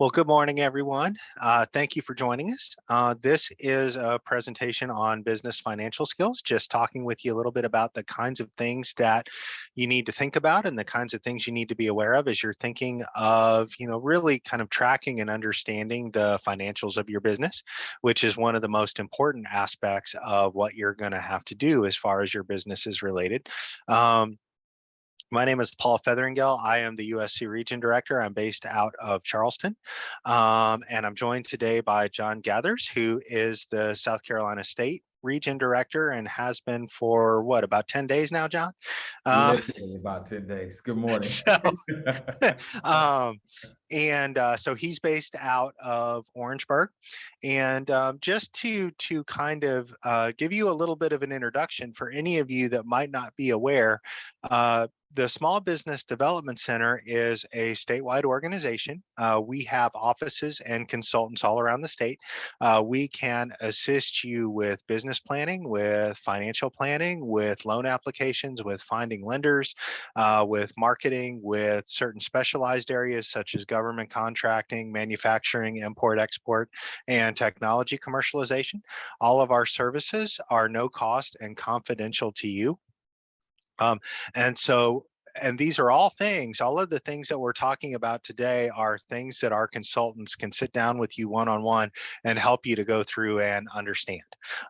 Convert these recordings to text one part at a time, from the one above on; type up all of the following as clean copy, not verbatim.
Well, good morning, everyone. Thank you for joining us. This is a presentation on business financial skills, just talking with you a little bit about the kinds of things that you need to think about and the kinds of things you need to be aware of as you're thinking of, really kind of tracking and understanding the financials of your business, which is one of the most important aspects of what you're going to have to do as far as your business is related. My name is Paul Featheringale. I am the USC Region Director. I'm based out of Charleston. And I'm joined today by John Gathers, who is the South Carolina State Region Director and has been for about 10 days now, John? Literally about 10 days. Good morning. So, so he's based out of Orangeburg. And just to kind of give you a little bit of an introduction for any of you that might not be aware, the Small Business Development Center is a statewide organization. We have offices and consultants all around the state. We can assist you with business planning, with financial planning, with loan applications, with finding lenders, with marketing, with certain specialized areas such as government contracting, manufacturing, import, export, and technology commercialization. All of our services are no cost and confidential to you. And these are all of the things that we're talking about today are things that our consultants can sit down with you one-on-one and help you to go through and understand.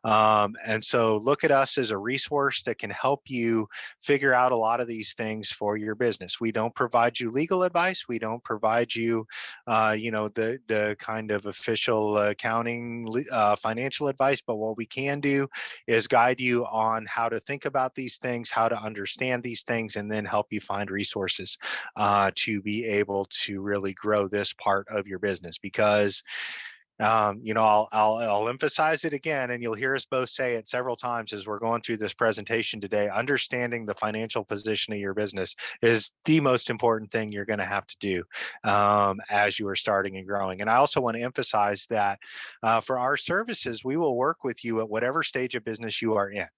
And so look at us as a resource that can help you figure out a lot of these things for your business. We don't provide you legal advice. We don't provide you, the kind of official accounting, financial advice, but what we can do is guide you on how to think about these things, how to understand these things, and then help you find resources to be able to really grow this part of your business. Because I'll emphasize it again, and you'll hear us both say it several times as we're going through this presentation today. Understanding the financial position of your business is the most important thing you're going to have to do as you are starting and growing. And I also want to emphasize that for our services, we will work with you at whatever stage of business you are in.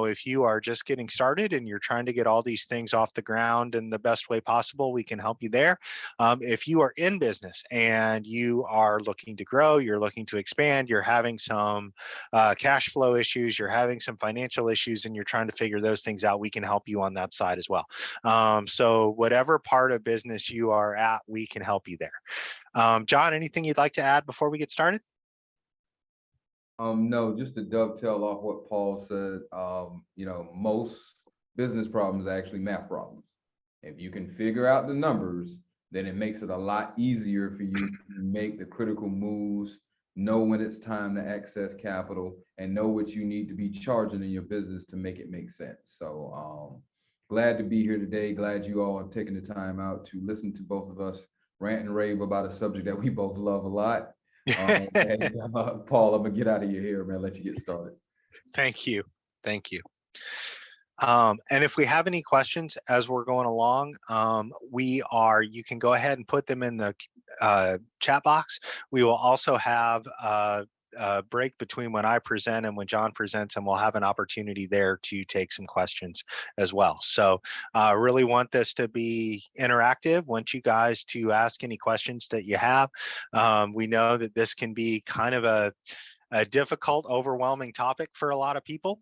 If you are just getting started and you're trying to get all these things off the ground in the best way possible, we can help you there. If you are in business and you are looking to grow, you're looking to expand, you're having some cash flow issues, you're having some financial issues, and you're trying to figure those things out, we can help you on that side as well. So whatever part of business you are at, we can help you there. John, anything you'd like to add before we get started? No, just to dovetail off what Paul said, most business problems are actually math problems. If you can figure out the numbers, then it makes it a lot easier for you to make the critical moves, know when it's time to access capital, and know what you need to be charging in your business to make it make sense. So glad to be here today. Glad you all have taken the time out to listen to both of us rant and rave about a subject that we both love a lot. Paul, I'm gonna get out of your hair, man. Let you get started. Thank you. And if we have any questions as we're going along, you can go ahead and put them in the chat box. We will also have a break between when I present and when John presents, and we'll have an opportunity there to take some questions as well. So I really want this to be interactive. Want you guys to ask any questions that you have. We know that this can be kind of a difficult, overwhelming topic for a lot of people.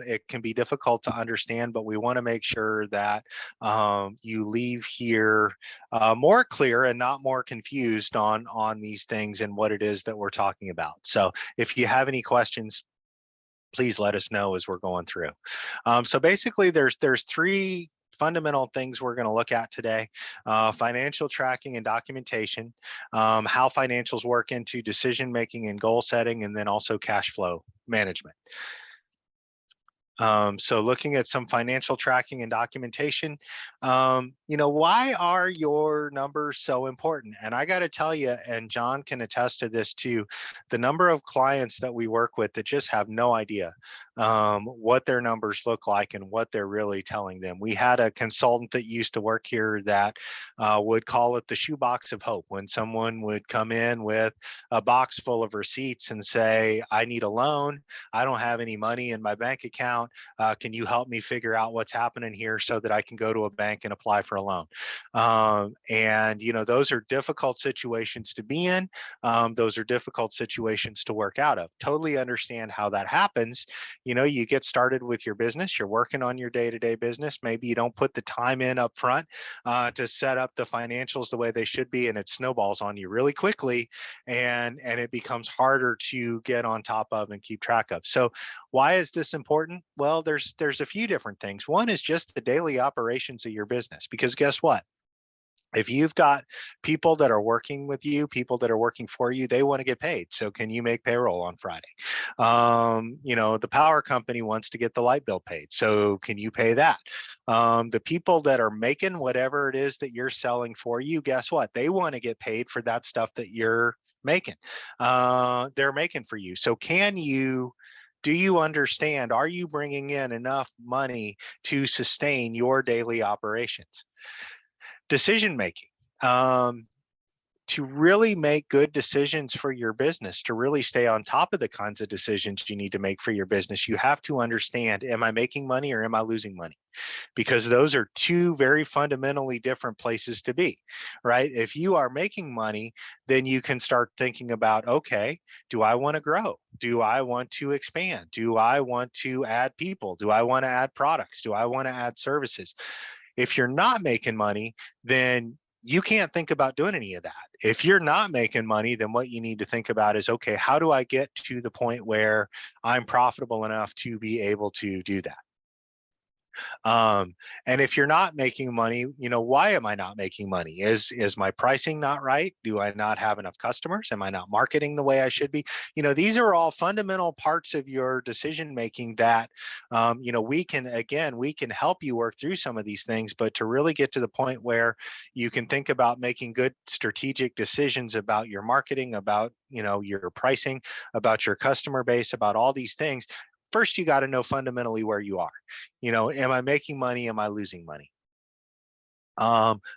It can be difficult to understand, but we want to make sure that you leave here more clear and not more confused on these things and what it is that we're talking about. So if you have any questions, please let us know as we're going through. So basically, there's three fundamental things we're going to look at today: financial tracking and documentation, how financials work into decision making and goal setting, and then also cash flow management. So looking at some financial tracking and documentation, why are your numbers so important? And I got to tell you, and John can attest to this too, the number of clients that we work with that just have no idea what their numbers look like and what they're really telling them. We had a consultant that used to work here that would call it the shoebox of hope. When someone would come in with a box full of receipts and say, I need a loan, I don't have any money in my bank account, can you help me figure out what's happening here so that I can go to a bank and apply for a loan? And those are difficult situations to be in. Those are difficult situations to work out of. Totally understand how that happens. You get started with your business, you're working on your day-to-day business. Maybe you don't put the time in up front to set up the financials the way they should be, and it snowballs on you really quickly, and it becomes harder to get on top of and keep track of. So why is this important? Well, there's a few different things. One is just the daily operations of your business, because guess what? If you've got people that are working with you, people that are working for you, they want to get paid. So can you make payroll on Friday? The power company wants to get the light bill paid. So can you pay that? The people that are making whatever it is that you're selling for you, guess what? They want to get paid for that stuff that you're making. They're making for you. So do you understand, are you bringing in enough money to sustain your daily operations? Decision making. To really make good decisions for your business, to really stay on top of the kinds of decisions you need to make for your business, you have to understand, am I making money or am I losing money? Because those are two very fundamentally different places to be, right? If you are making money, then you can start thinking about, okay, do I want to grow? Do I want to expand? Do I want to add people? Do I want to add products? Do I want to add services? If you're not making money, then you can't think about doing any of that. If you're not making money, then what you need to think about is, okay, how do I get to the point where I'm profitable enough to be able to do that? And if you're not making money, why am I not making money? Is my pricing not right? Do I not have enough customers? Am I not marketing the way I should be? These are all fundamental parts of your decision making that, we can help you work through some of these things, but to really get to the point where you can think about making good strategic decisions about your marketing, about, your pricing, about your customer base, about all these things. First, you got to know fundamentally where you are. Am I making money? Am I losing money?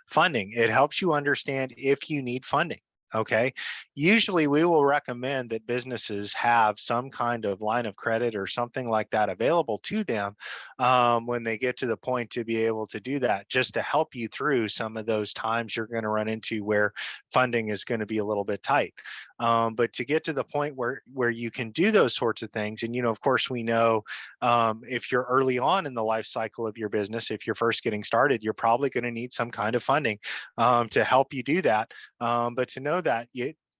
Funding, it helps you understand if you need funding. Okay. Usually we will recommend that businesses have some kind of line of credit or something like that available to them when they get to the point to be able to do that, just to help you through some of those times you're going to run into where funding is going to be a little bit tight. But to get to the point where you can do those sorts of things, and of course we know if you're early on in the life cycle of your business, if you're first getting started, you're probably going to need some kind of funding to help you do that. But to know that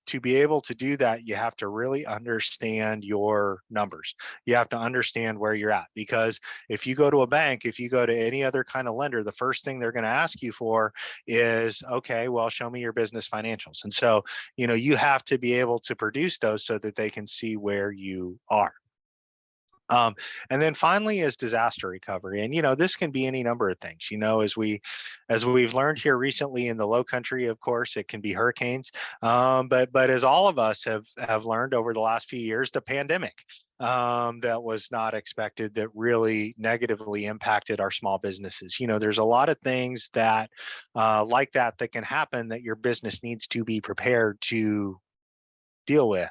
to be able to do that, you have to really understand your numbers. You have to understand where you're at, because if you go to a bank, if you go to any other kind of lender, the first thing they're going to ask you for is, okay, well, show me your business financials. And so, you have to be able to produce those so that they can see where you are. And then finally is disaster recovery. And, this can be any number of things, as we've learned here recently in the low country, of course, it can be hurricanes. But as all of us have learned over the last few years, the pandemic that was not expected, that really negatively impacted our small businesses. There's a lot of things that like that can happen that your business needs to be prepared to deal with,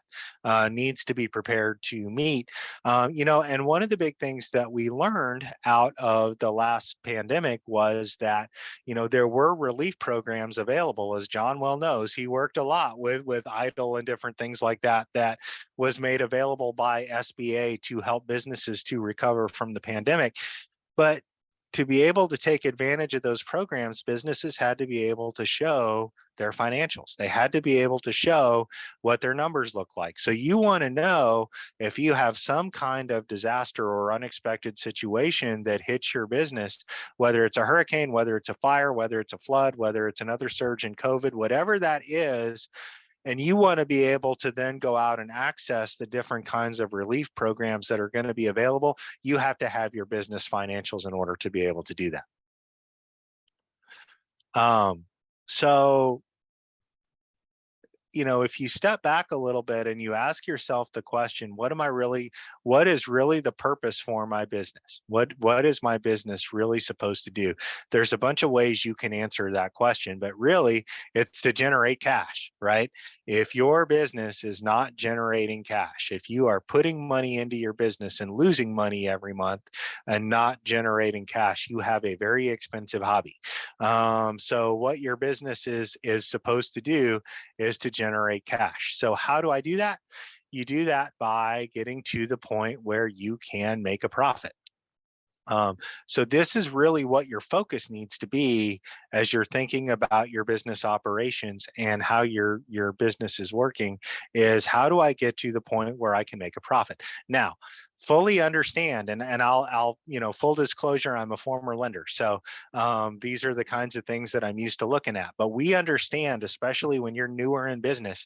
needs to be prepared to meet. And one of the big things that we learned out of the last pandemic was that, there were relief programs available. As John well knows, he worked a lot with EIDL and different things like that was made available by SBA to help businesses to recover from the pandemic. But to be able to take advantage of those programs, businesses had to be able to show their financials. They had to be able to show what their numbers look like. So you want to know if you have some kind of disaster or unexpected situation that hits your business, whether it's a hurricane, whether it's a fire, whether it's a flood, whether it's another surge in COVID, whatever that is, and you want to be able to then go out and access the different kinds of relief programs that are going to be available, you have to have your business financials in order to be able to do that. So if you step back a little bit and you ask yourself the question, what is really the purpose for my business? What is my business really supposed to do? There's a bunch of ways you can answer that question, but really it's to generate cash, right? If your business is not generating cash, if you are putting money into your business and losing money every month and not generating cash, you have a very expensive hobby. So what your business is supposed to do is to generate cash. So how do I do that? You do that by getting to the point where you can make a profit. So this is really what your focus needs to be as you're thinking about your business operations and how your business is working, is how do I get to the point where I can make a profit? Now, fully understand, and I'll full disclosure, I'm a former lender, so these are the kinds of things that I'm used to looking at. But we understand, especially when you're newer in business,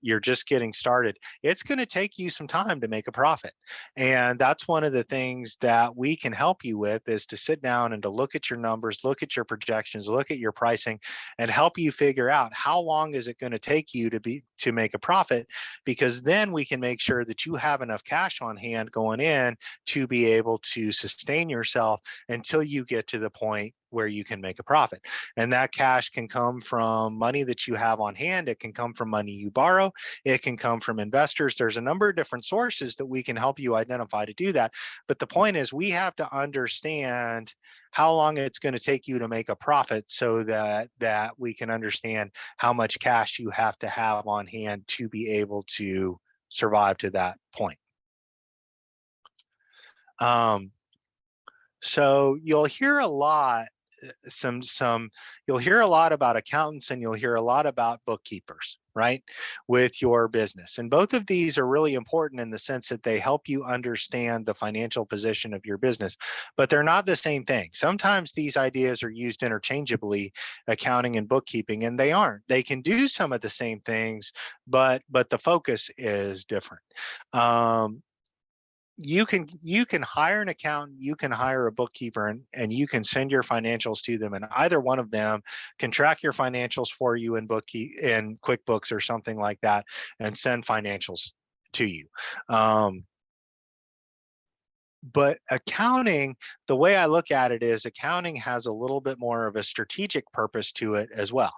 you're just getting started, it's going to take you some time to make a profit. And that's one of the things that we can help you with, is to sit down and to look at your numbers, look at your projections, look at your pricing, and help you figure out how long is it going to take you to make a profit, because then we can make sure that you have enough cash on hand going in to be able to sustain yourself until you get to the point where you can make a profit. And that cash can come from money that you have on hand. It can come from money you borrow. It can come from investors. There's a number of different sources that we can help you identify to do that. But the point is, we have to understand how long it's going to take you to make a profit, so that we can understand how much cash you have to have on hand to be able to survive to that point. So you'll hear a lot, you'll hear a lot about accountants, and you'll hear a lot about bookkeepers, right, with your business. And both of these are really important in the sense that they help you understand the financial position of your business, but they're not the same thing. Sometimes these ideas are used interchangeably, accounting and bookkeeping, and they aren't. They can do some of the same things, but the focus is different. You can hire an accountant, you can hire a bookkeeper, and you can send your financials to them, and either one of them can track your financials for you in QuickBooks or something like that, and send financials to you. But accounting, the way I look at it is, accounting has a little bit more of a strategic purpose to it as well.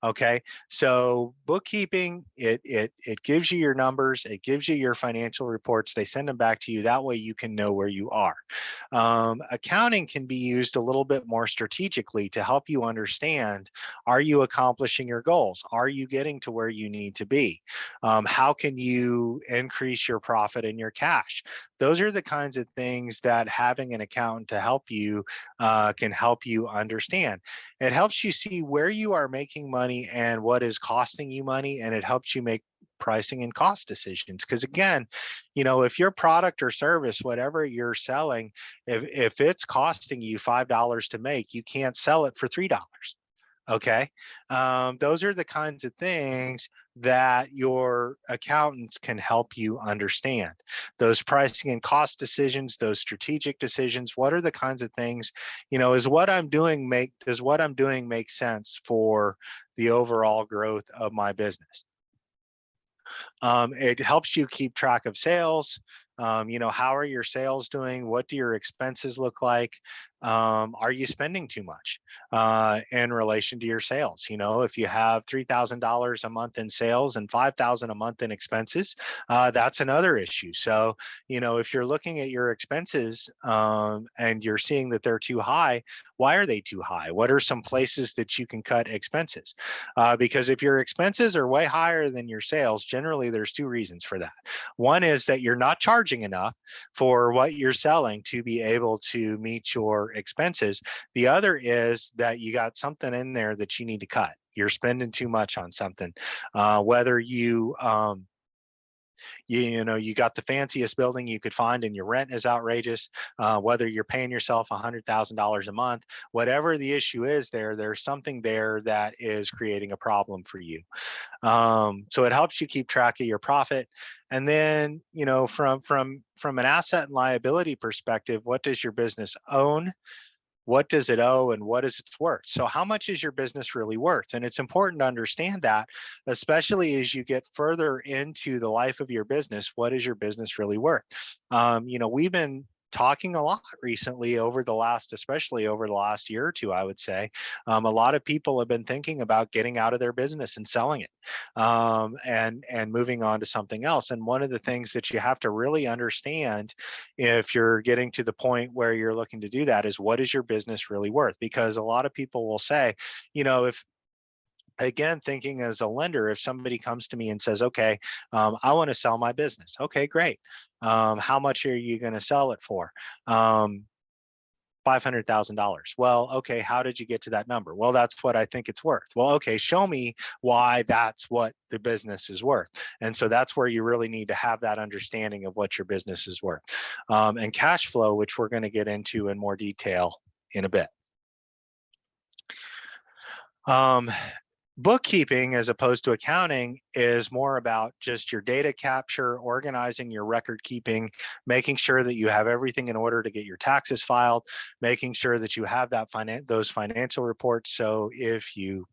Okay, so bookkeeping, it gives you your numbers, it gives you your financial reports, they send them back to you. That way you can know where you are. Accounting can be used a little bit more strategically to help you understand, are you accomplishing your goals? Are you getting to where you need to be? How can you increase your profit and your cash? Those are the kinds of things that having an accountant to help you can help you understand. It helps you see where you are making money and what is costing you money, and it helps you make pricing and cost decisions. Because again, if your product or service, whatever you're selling, if it's costing you $5 to make, you can't sell it for $3. Okay, those are the kinds of things that your accountants can help you understand. Those pricing and cost decisions, those strategic decisions, what are the kinds of things, does what I'm doing make sense for the overall growth of my business? It helps you keep track of sales. How are your sales doing? What do your expenses look like? Are you spending too much in relation to your sales? If you have $3,000 a month in sales and $5,000 a month in expenses, that's another issue. So, if you're looking at your expenses and you're seeing that they're too high, why are they too high? What are some places that you can cut expenses? Because if your expenses are way higher than your sales, generally there's two reasons for that. One is that you're not charging enough for what you're selling to be able to meet your expenses. The other is that you got something in there that you need to cut. You're spending too much on something, whether you got the fanciest building you could find and your rent is outrageous, whether you're paying yourself $100,000 a month, whatever the issue is, there's something there that is creating a problem for you. So it helps you keep track of your profit. And then, from an asset and liability perspective, what does your business own? what does it owe and what is its worth? So how much is your business really worth? And it's important to understand that, especially as you get further into the life of your business, what is your business really worth? We've been talking a lot recently especially over the last year or two, I would say. A lot of people have been thinking about getting out of their business and selling it, and moving on to something else. And one of the things that you have to really understand if you're getting to the point where you're looking to do that is, what is your business really worth? Because a lot of people will say, if again, thinking as a lender, if somebody comes to me and says, okay, I want to sell my business. Okay, great. How much are you going to sell it for? $500,000. Well, okay, how did you get to that number? Well, that's what I think it's worth. Well, okay, show me why that's what the business is worth. And so that's where you really need to have that understanding of what your business is worth. And cash flow, which we're going to get into in more detail in a bit. Bookkeeping, as opposed to accounting, is more about just your data capture, organizing your record keeping, making sure that you have everything in order to get your taxes filed, making sure that you have those financial reports. So if you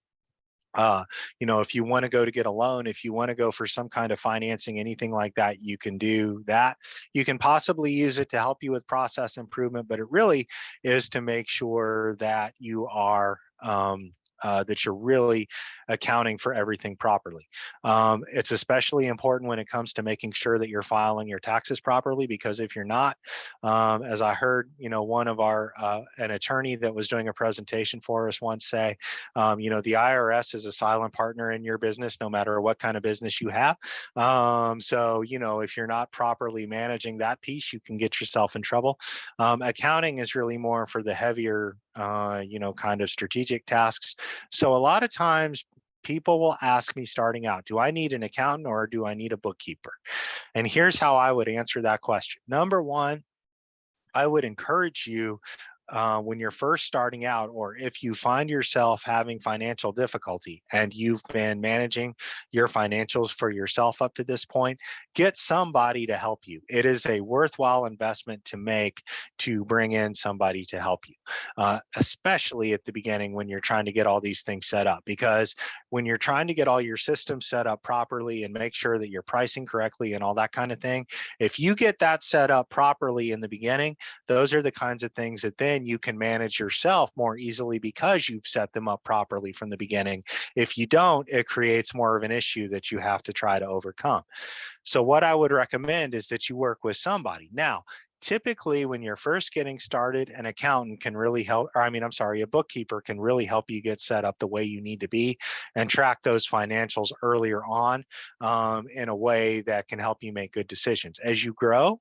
if you want to go to get a loan, if you want to go for some kind of financing, anything like that, you can do that. You can possibly use it to help you with process improvement, but it really is to make sure that you are that you're really accounting for everything properly. It's especially important when it comes to making sure that you're filing your taxes properly, because if you're not, as I heard, one of an attorney that was doing a presentation for us once say, the IRS is a silent partner in your business, no matter what kind of business you have. So, if you're not properly managing that piece, you can get yourself in trouble. Accounting is really more for the heavier, kind of strategic tasks. So a lot of times people will ask me starting out, do I need an accountant or do I need a bookkeeper? And here's how I would answer that question. Number one, I would encourage you, when you're first starting out, or if you find yourself having financial difficulty and you've been managing your financials for yourself up to this point, get somebody to help you. It is a worthwhile investment to make, to bring in somebody to help you, especially at the beginning when you're trying to get all these things set up. Because when you're trying to get all your systems set up properly and make sure that you're pricing correctly and all that kind of thing, if you get that set up properly in the beginning, those are the kinds of things that then you can manage yourself more easily, because you've set them up properly from the beginning. If you don't, it creates more of an issue that you have to try to overcome. So what I would recommend is that you work with somebody. Now, typically when you're first getting started, an accountant can really help, or a bookkeeper can really help you get set up the way you need to be and track those financials earlier on, in a way that can help you make good decisions. As you grow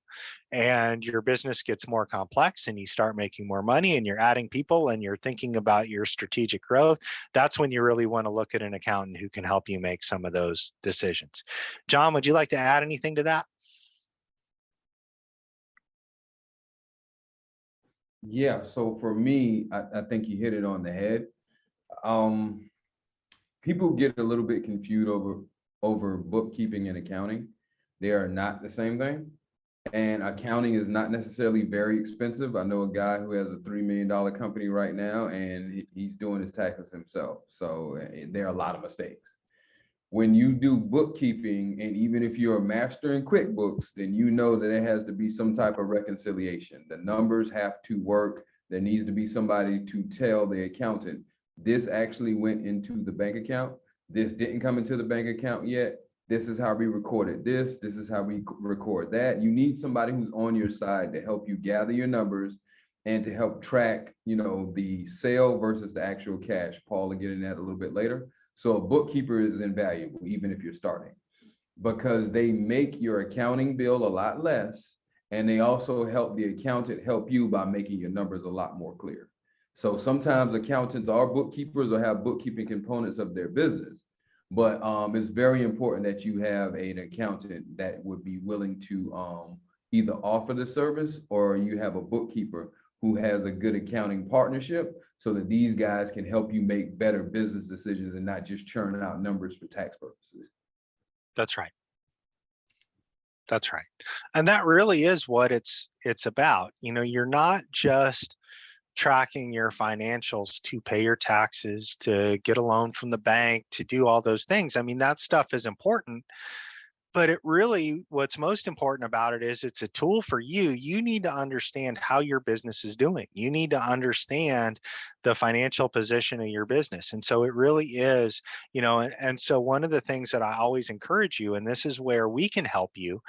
and your business gets more complex and you start making more money and you're adding people and you're thinking about your strategic growth, that's when you really want to look at an accountant who can help you make some of those decisions. John, would you like to add anything to that? Yeah, so for me, I think you hit it on the head. People get a little bit confused over bookkeeping and accounting. They are not the same thing. And accounting is not necessarily very expensive. I know a guy who has a $3 million company right now, and he's doing his taxes himself. So there are a lot of mistakes. When you do bookkeeping, and even if you're a master in QuickBooks, then you know that it has to be some type of reconciliation. The numbers have to work. There needs to be somebody to tell the accountant, this actually went into the bank account. This didn't come into the bank account yet. This is how we recorded this. This is how we record that. You need somebody who's on your side to help you gather your numbers and to help track, the sale versus the actual cash. Paul will get into that a little bit later. So a bookkeeper is invaluable, even if you're starting, because they make your accounting bill a lot less, and they also help the accountant help you by making your numbers a lot more clear. So sometimes accountants are bookkeepers or have bookkeeping components of their business, but it's very important that you have an accountant that would be willing to either offer the service, or you have a bookkeeper who has a good accounting partnership, so that these guys can help you make better business decisions and not just churn out numbers for tax purposes. That's right. That's right. And that really is what it's about. You're not just tracking your financials to pay your taxes, to get a loan from the bank, to do all those things. I mean, that stuff is important. But it really, what's most important about it is it's a tool for you. You need to understand how your business is doing. You need to understand the financial position of your business. And so it really is, and so one of the things that I always encourage you, and this is where we can help you,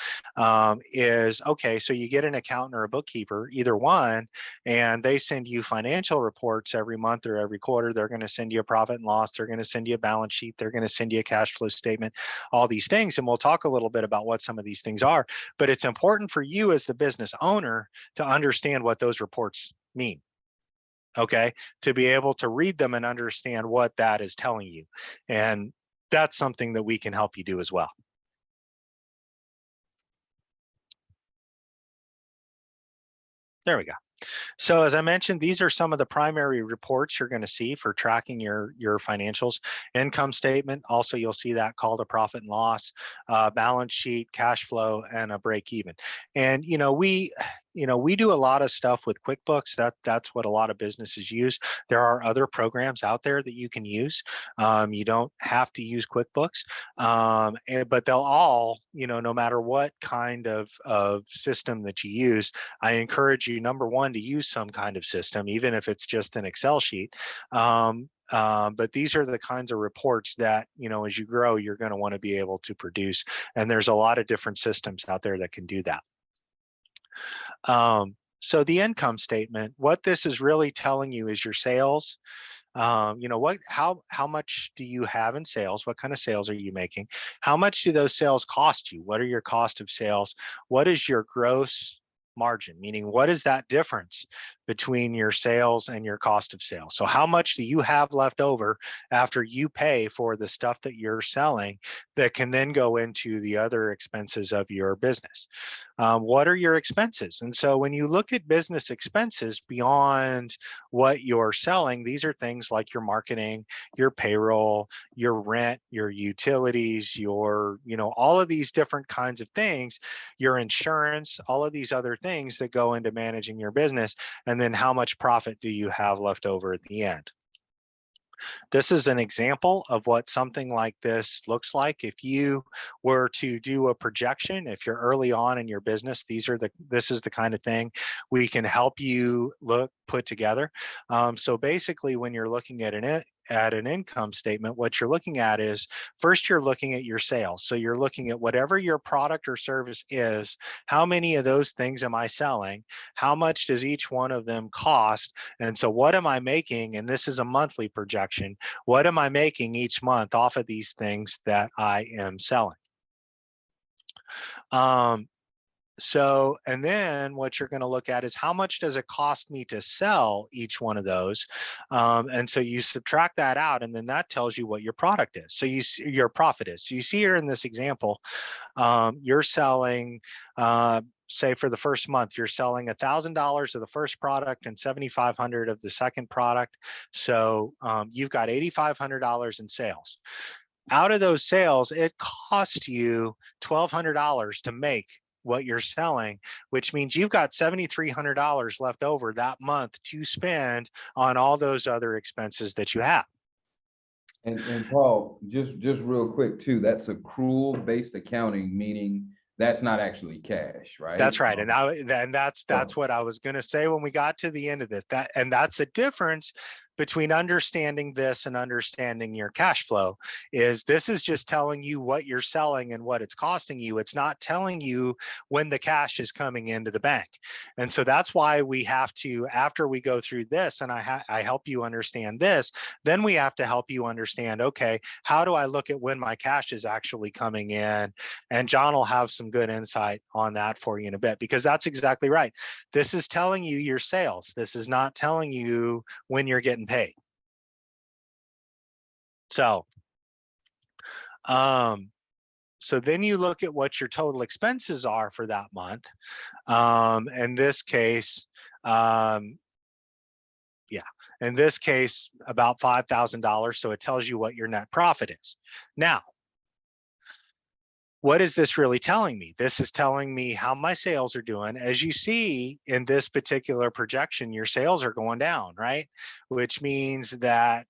is okay, so you get an accountant or a bookkeeper, either one, and they send you financial reports every month or every quarter. They're going to send you a profit and loss. They're going to send you a balance sheet. They're going to send you a cash flow statement, all these things. And we'll talk a little bit about what some of these things are, but it's important for you as the business owner to understand what those reports mean. Okay, to be able to read them and understand what that is telling you. And that's something that we can help you do as well. There we go. So as I mentioned, these are some of the primary reports you're going to see for tracking your financials. Income statement, also you'll see that called a profit and loss, balance sheet, cash flow, and a break even. And we do a lot of stuff with QuickBooks. That's what a lot of businesses use. There are other programs out there that you can use. You don't have to use QuickBooks, but they'll all, no matter what kind of system that you use, I encourage you, number one, to use some kind of system, even if it's just an Excel sheet. But these are the kinds of reports that, as you grow, you're going to want to be able to produce. And there's a lot of different systems out there that can do that. So the income statement, what this is really telling you is your sales. How much do you have in sales? What kind of sales are you making? How much do those sales cost you? What are your cost of sales? What is your gross margin? Meaning, what is that difference between your sales and your cost of sales? So how much do you have left over after you pay for the stuff that you're selling that can then go into the other expenses of your business? What are your expenses? And so when you look at business expenses beyond what you're selling, these are things like your marketing, your payroll, your rent, your utilities, all of these different kinds of things, your insurance, all of these other things that go into managing your business. And then how much profit do you have left over at the end? This is an example of what something like this looks like. If you were to do a projection, if you're early on in your business, this is the kind of thing we can help you put together. So basically, when you're looking at an income statement, what you're looking at is, first you're looking at your sales. So you're looking at whatever your product or service is, how many of those things am I selling? How much does each one of them cost? And so what am I making? And this is a monthly projection. What am I making each month off of these things that I am selling? And then what you're going to look at is, how much does it cost me to sell each one of those? And so you subtract that out, and then that tells you what your product is. So your profit is. So you see here in this example, you're selling, say for the first month, you're selling $1,000 of the first product and $7,500 of the second product. So you've got $8,500 in sales. Out of those sales, it costs you $1,200 to make what you're selling, which means you've got $7,300 left over that month to spend on all those other expenses that you have. And Paul, just real quick too, that's accrual-based accounting, meaning that's not actually cash, right? That's right. And that's what I was going to say when we got to the end of this. That's the difference between understanding this and understanding your cash flow. Is this is just telling you what you're selling and what it's costing you. It's not telling you when the cash is coming into the bank. And so that's why we have to, after we go through this and I help you understand this, then we have to help you understand, okay, how do I look at when my cash is actually coming in? And John will have some good insight on that for you in a bit, because that's exactly right. This is telling you your sales. This is not telling you when you're getting paid. So then you look at what your total expenses are for that month. In this case, in this case, about $5,000. So it tells you what your net profit is. Now, what is this really telling me? This is telling me how my sales are doing. As you see in this particular projection, your sales are going down, right? Which means that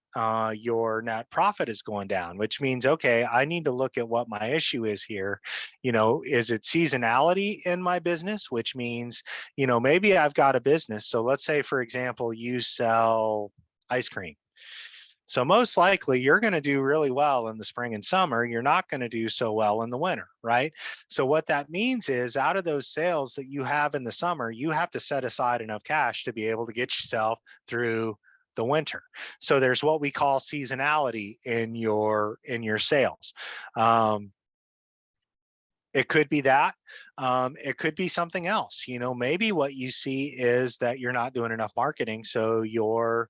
your net profit is going down, which means, okay, I need to look at what my issue is here. Is it seasonality in my business? Which means, maybe I've got a business. So let's say, for example, you sell ice cream. So most likely you're going to do really well in the spring and summer. You're not going to do so well in the winter, right? So what that means is out of those sales that you have in the summer, you have to set aside enough cash to be able to get yourself through the winter. So there's what we call seasonality in your sales. It could be that. It could be something else. Maybe what you see is that you're not doing enough marketing, so your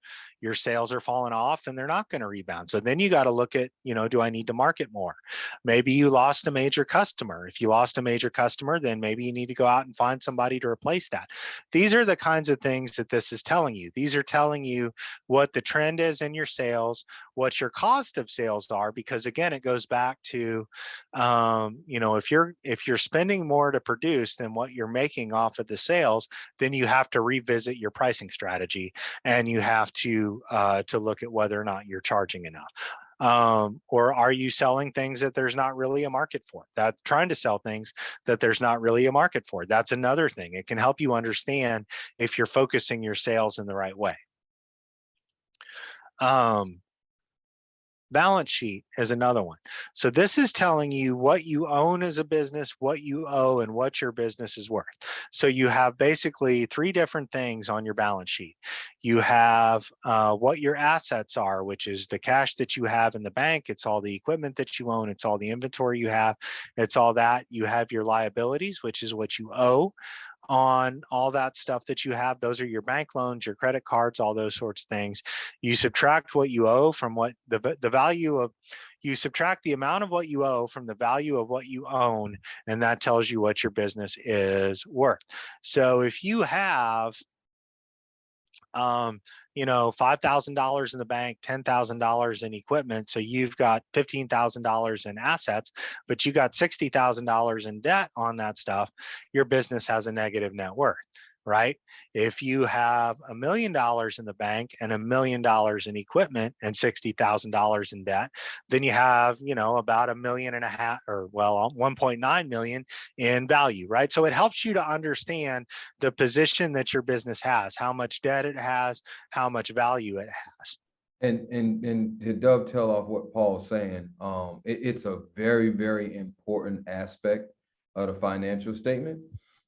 sales are falling off and they're not going to rebound. So then you got to look at, do I need to market more? Maybe you lost a major customer. If you lost a major customer, then maybe you need to go out and find somebody to replace that. These are the kinds of things that this is telling you. These are telling you what the trend is in your sales, what your cost of sales are, because again, it goes back to, if you're spending more to produce than what you're making off of the sales, then you have to revisit your pricing strategy, and you have to look at whether or not you're charging enough. Or are you selling things that there's not really a market for? That trying to sell things that there's not really a market for. That's another thing. It can help you understand if you're focusing your sales in the right way. Balance sheet is another one. So this is telling you what you own as a business, what you owe, and what your business is worth. So you have basically three different things on your balance sheet. You have what your assets are, which is the cash that you have in the bank. It's all the equipment that you own. It's all the inventory you have. It's all that. You have your liabilities, which is what you owe on all that stuff that you have. Those are your bank loans, your credit cards, all those sorts of things. You subtract what you owe from what the value of, you subtract the amount of what you owe from the value of what you own, and that tells you what your business is worth. So if you have $5,000 in the bank, $10,000 in equipment. So you've got $15,000 in assets, but you got $60,000 in debt on that stuff. Your business has a negative net worth, right? If you have $1 million in the bank and $1 million in equipment and $60,000 in debt, then you have, about $1.5 million, or 1.9 million in value, right? So it helps you to understand the position that your business has, how much debt it has, how much value it has. And to dovetail off what Paul's saying, it's a very, very important aspect of the financial statement,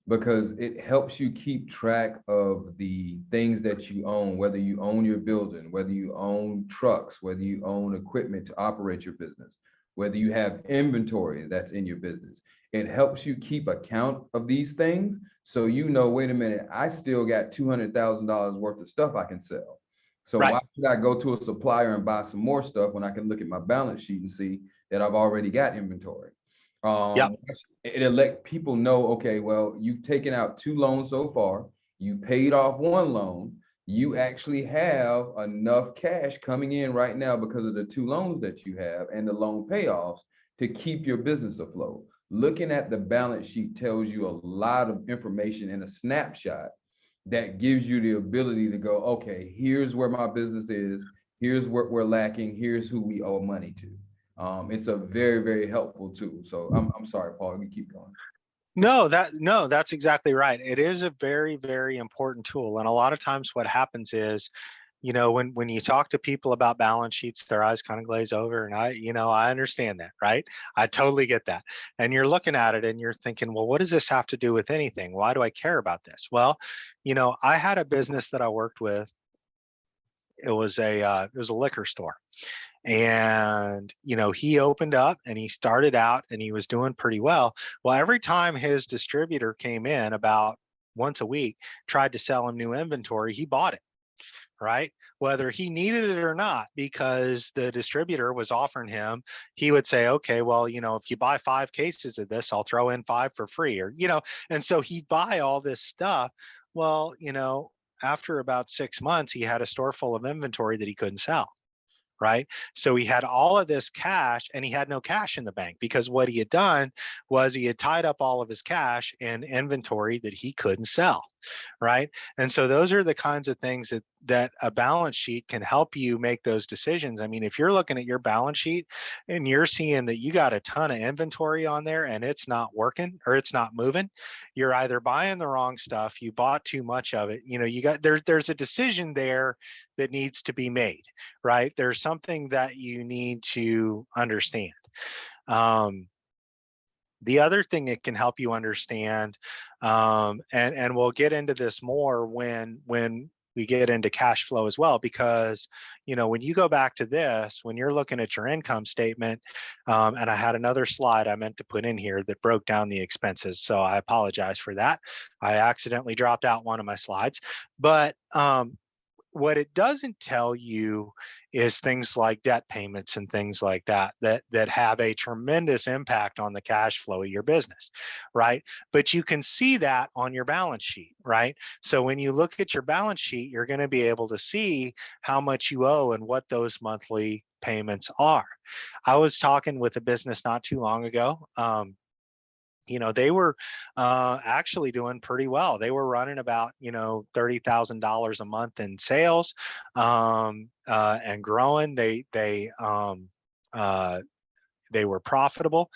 because it helps you keep track of the things that you own, whether you own your building, whether you own trucks, whether you own equipment to operate your business, whether you have inventory that's in your business. It helps you keep account of these things. So, wait a minute, I still got $200,000 worth of stuff I can sell. So Right. why should I go to a supplier and buy some more stuff when I can look at my balance sheet and see that I've already got inventory? Yep. It'll let people know, okay, well, you've taken out 2 loans so far, you paid off 1 loan, you actually have enough cash coming in right now because of the 2 loans that you have and the loan payoffs to keep your business afloat. Looking at the balance sheet tells you a lot of information in a snapshot that gives you the ability to go, okay, here's where my business is, here's what we're lacking, here's who we owe money to. It's a very, very helpful tool. So I'm sorry, Paul, you keep going. No, that's exactly right. It is a very, very important tool. And a lot of times what happens is, when you talk to people about balance sheets, their eyes kind of glaze over. And I understand that, right? I totally get that. And you're looking at it and you're thinking, well, what does this have to do with anything? Why do I care about this? Well, I had a business that I worked with. It was a liquor store. And he opened up and he started out and he was doing pretty well. Well, every time his distributor came in about once a week, tried to sell him new inventory, he bought it, right? Whether he needed it or not, because the distributor was offering him, he would say, okay, well, if you buy 5 cases of this, I'll throw in 5 for free, or and so he'd buy all this stuff. Well, after about 6 months, he had a store full of inventory that he couldn't sell. right? So he had all of this cash and he had no cash in the bank, because what he had done was he had tied up all of his cash in inventory that he couldn't sell, right? And so those are the kinds of things that a balance sheet can help you make those decisions. I mean, if you're looking at your balance sheet and you're seeing that you got a ton of inventory on there and it's not working or it's not moving, you're either buying the wrong stuff, you bought too much of it, you got there's a decision there that needs to be made, right? There's something that you need to understand. The other thing it can help you understand, and we'll get into this more when we get into cash flow as well, because when you go back to this, when you're looking at your income statement, and I had another slide I meant to put in here that broke down the expenses, so I apologize for that. I accidentally dropped out one of my slides, but what it doesn't tell you is things like debt payments and things like that have a tremendous impact on the cash flow of your business, right? But you can see that on your balance sheet, right? So when you look at your balance sheet, you're going to be able to see how much you owe and what those monthly payments are. I was talking with a business not too long ago. They were actually doing pretty well. They were running about $30,000 a month in sales, and growing. They were profitable,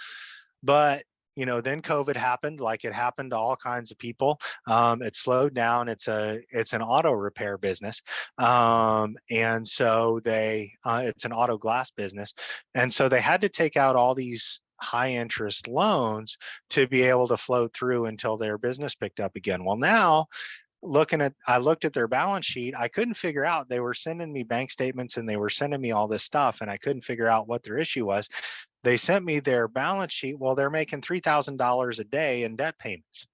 but then COVID happened, like it happened to all kinds of people. It slowed down. It's an auto repair business, and so it's an auto glass business, and so they had to take out all these high interest loans to be able to float through until their business picked up again. Well, now I looked at their balance sheet. I couldn't figure out, they were sending me bank statements and they were sending me all this stuff, and I couldn't figure out what their issue was. They sent me their balance sheet. Well, they're making $3,000 a day in debt payments,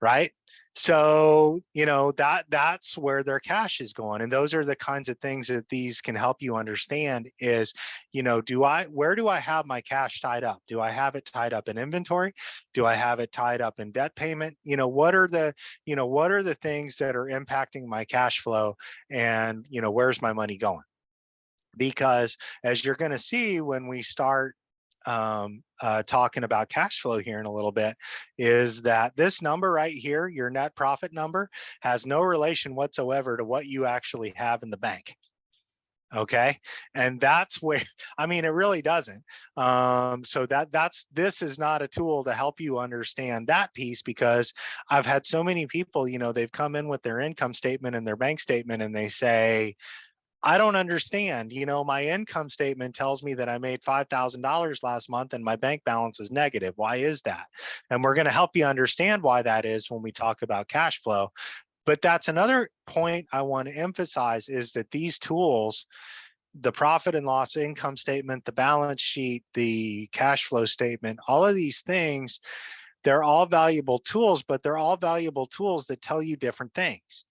right? So, that's where their cash is going. And those are the kinds of things that these can help you understand is, where do I have my cash tied up? Do I have it tied up in inventory? Do I have it tied up in debt payment? What are the things that are impacting my cash flow, and, where's my money going? Because as you're going to see when we start talking about cash flow here in a little bit, is that this number right here, your net profit number, has no relation whatsoever to what you actually have in the bank. Okay. And that's where, I mean, it really doesn't. So this is not a tool to help you understand that piece, because I've had so many people, they've come in with their income statement and their bank statement and they say, I don't understand. My income statement tells me that I made $5,000 last month and my bank balance is negative. Why is that? And we're going to help you understand why that is when we talk about cash flow. But that's another point I want to emphasize, is that these tools, the profit and loss income statement, the balance sheet, the cash flow statement, all of these things, they're all valuable tools, but they're all valuable tools that tell you different things,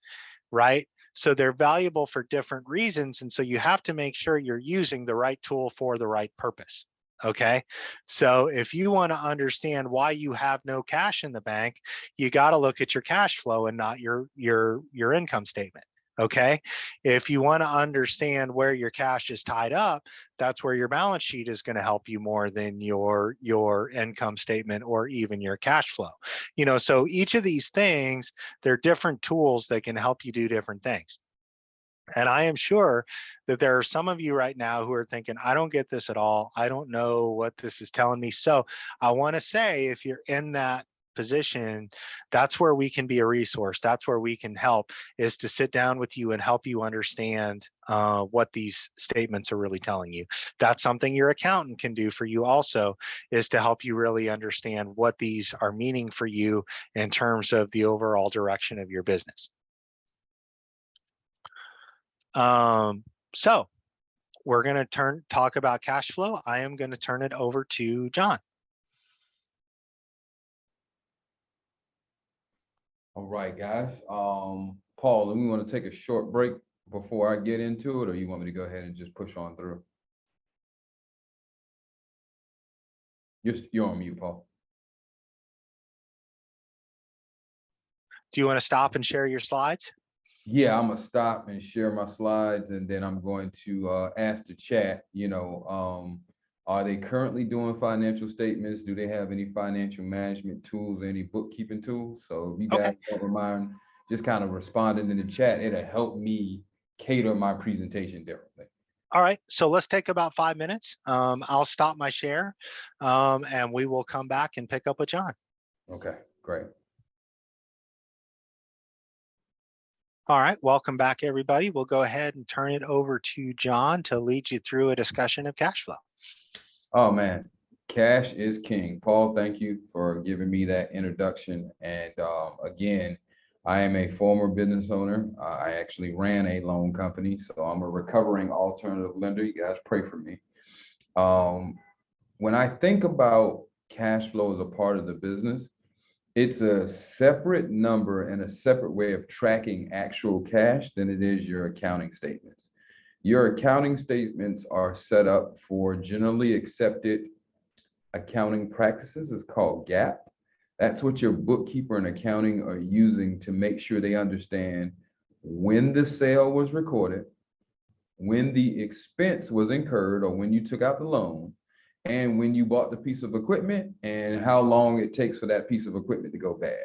right? So they're valuable for different reasons. And so you have to make sure you're using the right tool for the right purpose. Okay. So if you want to understand why you have no cash in the bank, you got to look at your cash flow and not your income statement. Okay. If you want to understand where your cash is tied up, that's where your balance sheet is going to help you more than your income statement or even your cash flow. So each of these things, they're different tools that can help you do different things. And I am sure that there are some of you right now who are thinking, I don't get this at all. I don't know what this is telling me. So I want to say, if you're in that position, that's where we can be a resource. That's where we can help, is to sit down with you and help you understand what these statements are really telling you. That's something your accountant can do for you also, is to help you really understand what these are meaning for you in terms of the overall direction of your business. So we're going to talk about cash flow. I am going to turn it over to John. All right, guys. Paul, do we want to take a short break before I get into it, or you want me to go ahead and just push on through? You're on mute, Paul. Do you want to stop and share your slides? Yeah, I'm gonna stop and share my slides, and then I'm going to ask the chat, are they currently doing financial statements? Do they have any financial management tools, any bookkeeping tools? So if you guys Okay. don't mind just kind of responding in the chat, it'll help me cater my presentation differently. All right. So let's take about 5 minutes. I'll stop my share, and we will come back and pick up with John. Okay, great. All right. Welcome back, everybody. We'll go ahead and turn it over to John to lead you through a discussion of cash flow. Oh man, cash is king. Paul, thank you for giving me that introduction. And again, I am a former business owner. I actually ran a loan company, so I'm a recovering alternative lender. You guys pray for me. When I think about cash flow as a part of the business, it's a separate number and a separate way of tracking actual cash than it is your accounting statements. Your accounting statements are set up for generally accepted accounting practices. It's called GAAP. That's what your bookkeeper and accounting are using to make sure they understand when the sale was recorded, when the expense was incurred or when you took out the loan, and when you bought the piece of equipment and how long it takes for that piece of equipment to go bad.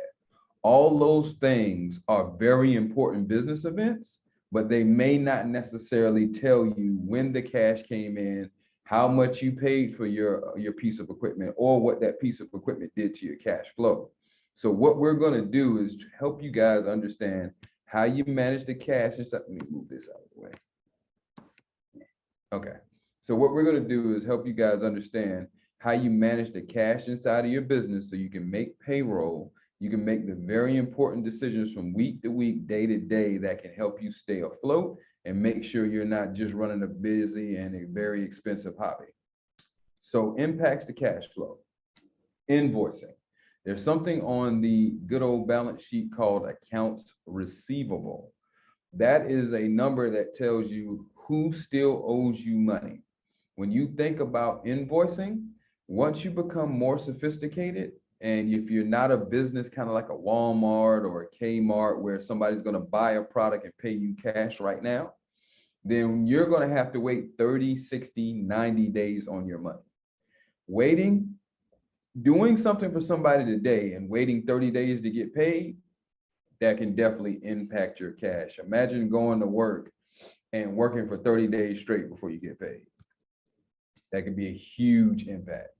All those things are very important business events, but they may not necessarily tell you when the cash came in, how much you paid for your piece of equipment, or what that piece of equipment did to your cash flow. So what we're going to do is help you guys understand how you manage the cash. And let me move this out of the way. Okay. So what we're going to do is help you guys understand how you manage the cash inside of your business so you can make payroll. You can make the very important decisions from week to week, day to day that can help you stay afloat and make sure you're not just running a busy and a very expensive hobby. So impacts to cash flow. Invoicing. There's something on the good old balance sheet called accounts receivable. That is a number that tells you who still owes you money. When you think about invoicing, once you become more sophisticated, and if you're not a business kind of like a Walmart or a Kmart where somebody's going to buy a product and pay you cash right now, then you're going to have to wait 30, 60, 90 days on your money. Doing something for somebody today and waiting 30 days to get paid, that can definitely impact your cash. Imagine going to work and working for 30 days straight before you get paid. That could be a huge impact.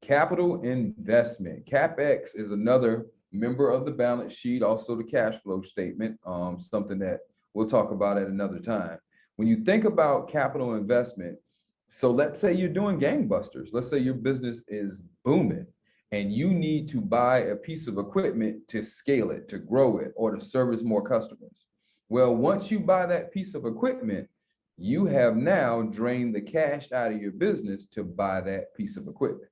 Capital investment. CapEx is another member of the balance sheet, also the cash flow statement, something that we'll talk about at another time. When you think about capital investment, so let's say you're doing gangbusters. Let's say your business is booming and you need to buy a piece of equipment to scale it, to grow it, or to service more customers. Well, once you buy that piece of equipment, you have now drained the cash out of your business to buy that piece of equipment.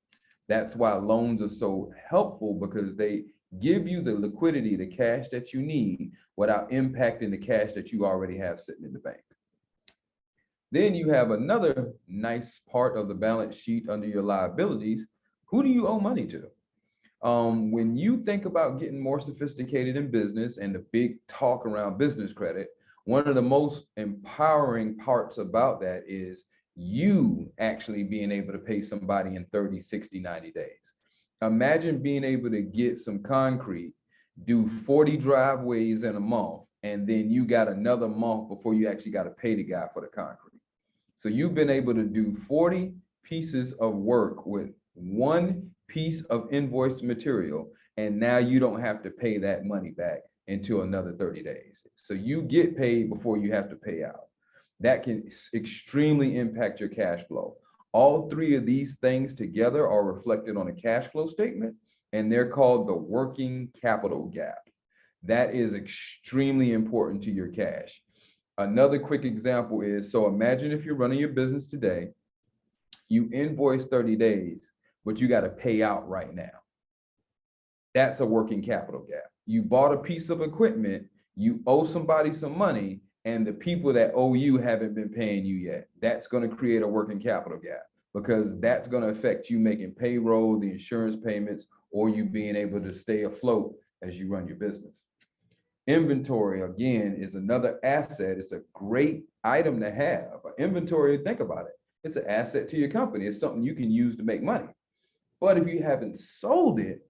That's why loans are so helpful, because they give you the liquidity, the cash that you need without impacting the cash that you already have sitting in the bank. Then you have another nice part of the balance sheet under your liabilities. Who do you owe money to? When you think about getting more sophisticated in business and the big talk around business credit, one of the most empowering parts about that is you actually being able to pay somebody in 30, 60, 90 days. Imagine being able to get some concrete, do 40 driveways in a month, and then you got another month before you actually got to pay the guy for the concrete. So you've been able to do 40 pieces of work with one piece of invoiced material, and now you don't have to pay that money back until another 30 days. So you get paid before you have to pay out. That can extremely impact your cash flow. All three of these things together are reflected on a cash flow statement, and they're called the working capital gap. That is extremely important to your cash. Another quick example is, so imagine if you're running your business today, you invoice 30 days, but you got to pay out right now. That's a working capital gap. You bought a piece of equipment, you owe somebody some money, and the people that owe you haven't been paying you yet. That's going to create a working capital gap, because that's going to affect you making payroll, the insurance payments, or you being able to stay afloat as you run your business. Inventory, again, is another asset. It's a great item to have. Inventory, think about it. It's an asset to your company. It's something you can use to make money. But if you haven't sold it,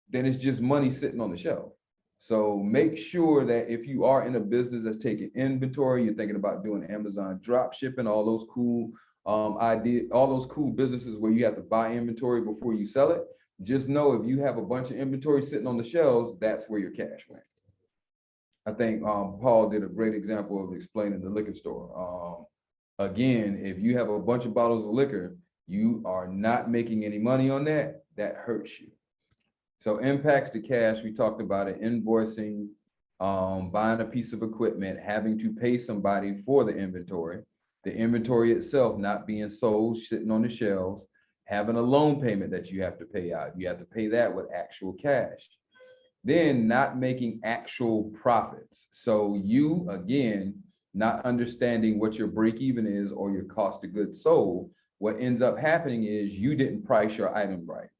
then it's just money sitting on the shelf. So make sure that if you are in a business that's taking inventory, you're thinking about doing Amazon drop shipping, all those cool all those cool businesses where you have to buy inventory before you sell it. Just know if you have a bunch of inventory sitting on the shelves, that's where your cash went. I think Paul did a great example of explaining the liquor store. Again, if you have a bunch of bottles of liquor, you are not making any money on that. That hurts you. So impacts to cash, we talked about it, invoicing, buying a piece of equipment, having to pay somebody for the inventory itself not being sold, sitting on the shelves, having a loan payment that you have to pay out. You have to pay that with actual cash. Then not making actual profits. So you, again, not understanding what your break even is or your cost of goods sold, what ends up happening is you didn't price your item right.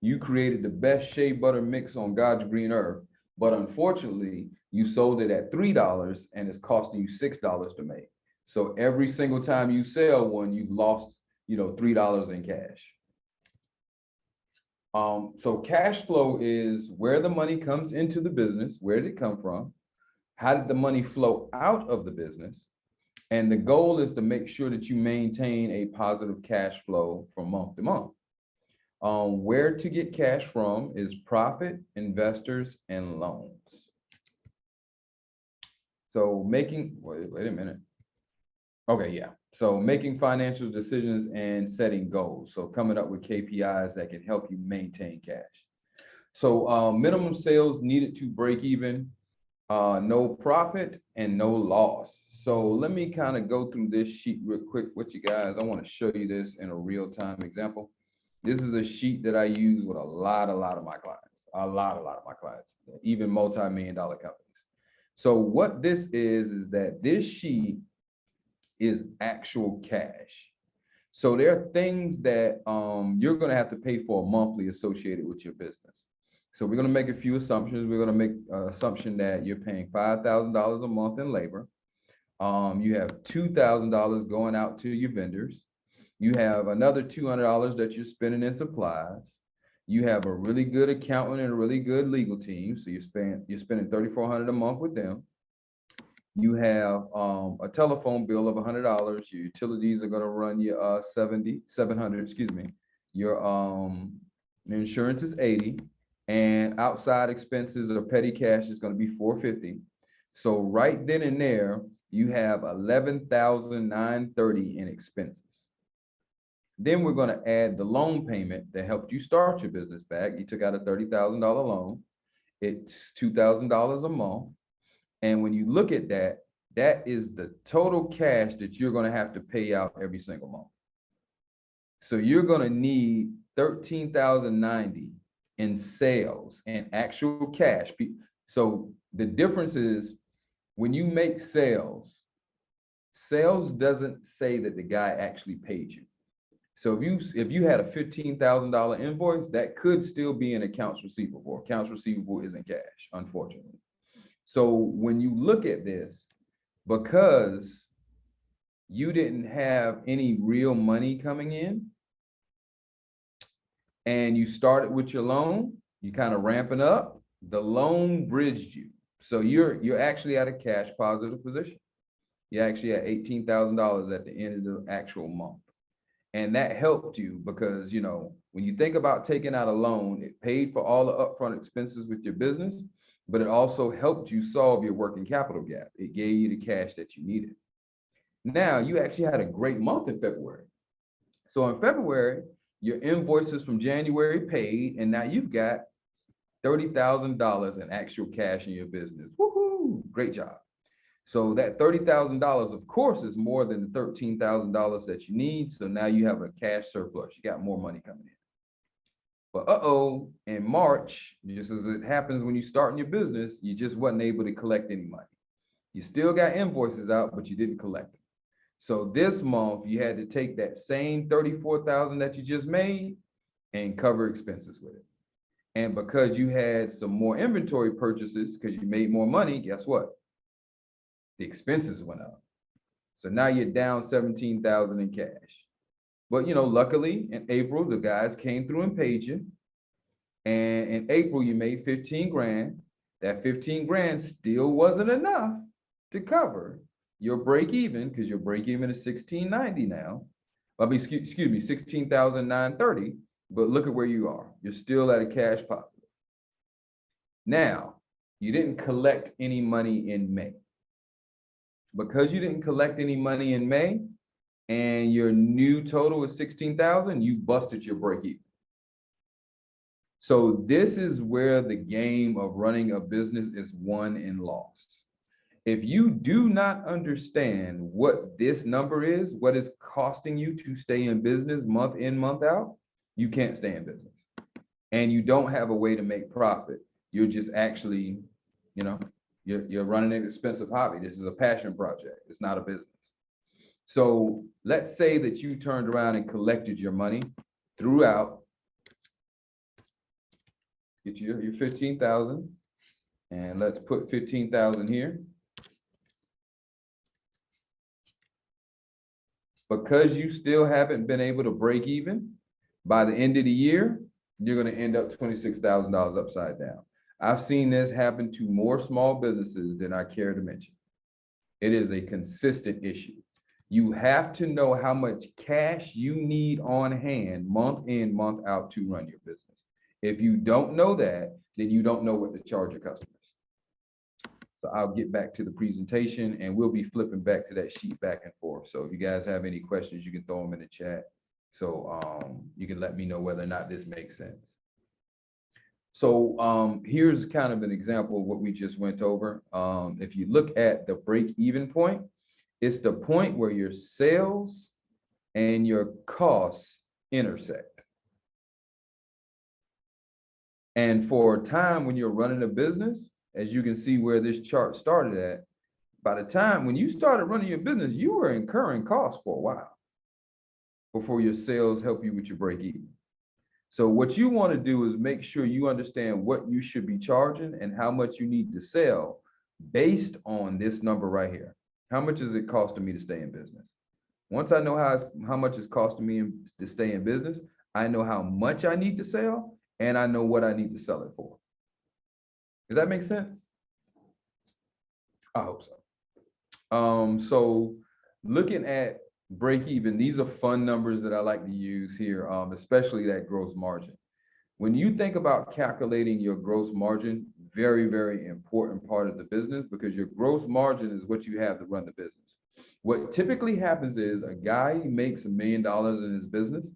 You created the best shea butter mix on God's green earth, but unfortunately, you sold it at $3 and it's costing you $6 to make. So every single time you sell one, you've lost, $3 in cash. So cash flow is where the money comes into the business. Where did it come from? How did the money flow out of the business? And the goal is to make sure that you maintain a positive cash flow from month to month. Where to get cash from is profit, investors, and loans. So wait a minute. Okay, yeah. So making financial decisions and setting goals. So coming up with KPIs that can help you maintain cash. So minimum sales needed to break even, no profit and no loss. So let me kind of go through this sheet real quick with you guys. I want to show you this in a real-time example. This is a sheet that I use with a lot of my clients, a lot of my clients, even multi-million-dollar companies. So what this is that this sheet is actual cash. So there are things that you're going to have to pay for monthly associated with your business. So we're going to make a few assumptions. We're going to make an assumption that you're paying $5,000 a month in labor. You have $2,000 going out to your vendors. You have another $200 that you're spending in supplies. You have a really good accountant and a really good legal team. So you're spending $3,400 a month with them. You have a telephone bill of $100. Your utilities are going to run you $700, excuse me. Your insurance is $80, and outside expenses or petty cash is going to be $450. So right then and there, you have $11,930 in expenses. Then we're going to add the loan payment that helped you start your business back. You took out a $30,000 loan. It's $2,000 a month. And when you look at that, that is the total cash that you're going to have to pay out every single month. So you're going to need $13,090 in sales and actual cash. So the difference is when you make sales doesn't say that the guy actually paid you. So if you had a $15,000 invoice, that could still be in accounts receivable. Accounts receivable isn't cash, unfortunately. So when you look at this, because you didn't have any real money coming in and you started with your loan, you kind of ramping up, the loan bridged you. So you're actually at a cash positive position. You're actually at $18,000 at the end of the actual month. And that helped you because, when you think about taking out a loan, it paid for all the upfront expenses with your business, but it also helped you solve your working capital gap. It gave you the cash that you needed. Now, you actually had a great month in February. So in February, your invoices from January paid, and now you've got $30,000 in actual cash in your business. Woohoo! Great job. So that $30,000, of course, is more than the $13,000 that you need. So now you have a cash surplus. You got more money coming in. But in March, just as it happens when you start in your business, you just wasn't able to collect any money. You still got invoices out, but you didn't collect them. So this month, you had to take that same $34,000 that you just made and cover expenses with it. And because you had some more inventory purchases, because you made more money, guess what? The expenses went up. So now you're down 17,000 in cash. But luckily in April, the guys came through and paid you. And in April, you made 15 grand. That 15 grand still wasn't enough to cover your break even, because your break even is 1690 now. I mean, excuse me, 16,930. But look at where you are. You're still at a cash positive. Now, you didn't collect any money in May. Because you didn't collect any money in May and your new total is 16,000, you busted your break even. So this is where the game of running a business is won and lost. If you do not understand what this number is, what is costing you to stay in business month in, month out, you can't stay in business. And you don't have a way to make profit. You're just actually, you're running an expensive hobby. This is a passion project. It's not a business. So let's say that you turned around and collected your money throughout. Get your 15,000, and let's put 15,000 here. Because you still haven't been able to break even, by the end of the year, you're going to end up $26,000 upside down. I've seen this happen to more small businesses than I care to mention. It is a consistent issue. You have to know how much cash you need on hand month in, month out to run your business. If you don't know that, then you don't know what to charge your customers. So I'll get back to the presentation and we'll be flipping back to that sheet back and forth. So if you guys have any questions, you can throw them in the chat. So you can let me know whether or not this makes sense. So here's kind of an example of what we just went over. If you look at the break-even point, it's the point where your sales and your costs intersect. And for a time when you're running a business, as you can see where this chart started at, by the time when you started running your business, you were incurring costs for a while before your sales help you with your break even. So what you want to do is make sure you understand what you should be charging and how much you need to sell based on this number right here. How much is it costing me to stay in business? Once I know how much it's costing me to stay in business, I know how much I need to sell and I know what I need to sell it for. Does that make sense? I hope so. So looking at break even, these are fun numbers that I like to use here, especially that gross margin. When you think about calculating your gross margin, very, very important part of the business, because your gross margin is what you have to run the business. What typically happens is a guy makes $1 million in his business.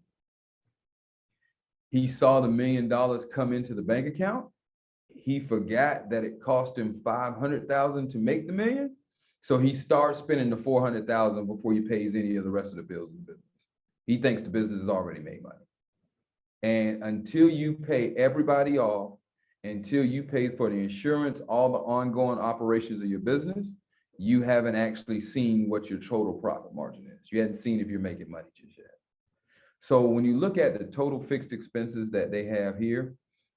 He saw the $1 million come into the bank account. He forgot that it cost him $500,000 to make the $1 million. So he starts spending the $400,000 before he pays any of the rest of the bills in the business. He thinks the business has already made money. And until you pay everybody off, until you pay for the insurance, all the ongoing operations of your business, you haven't actually seen what your total profit margin is. You hadn't seen if you're making money just yet. So when you look at the total fixed expenses that they have here,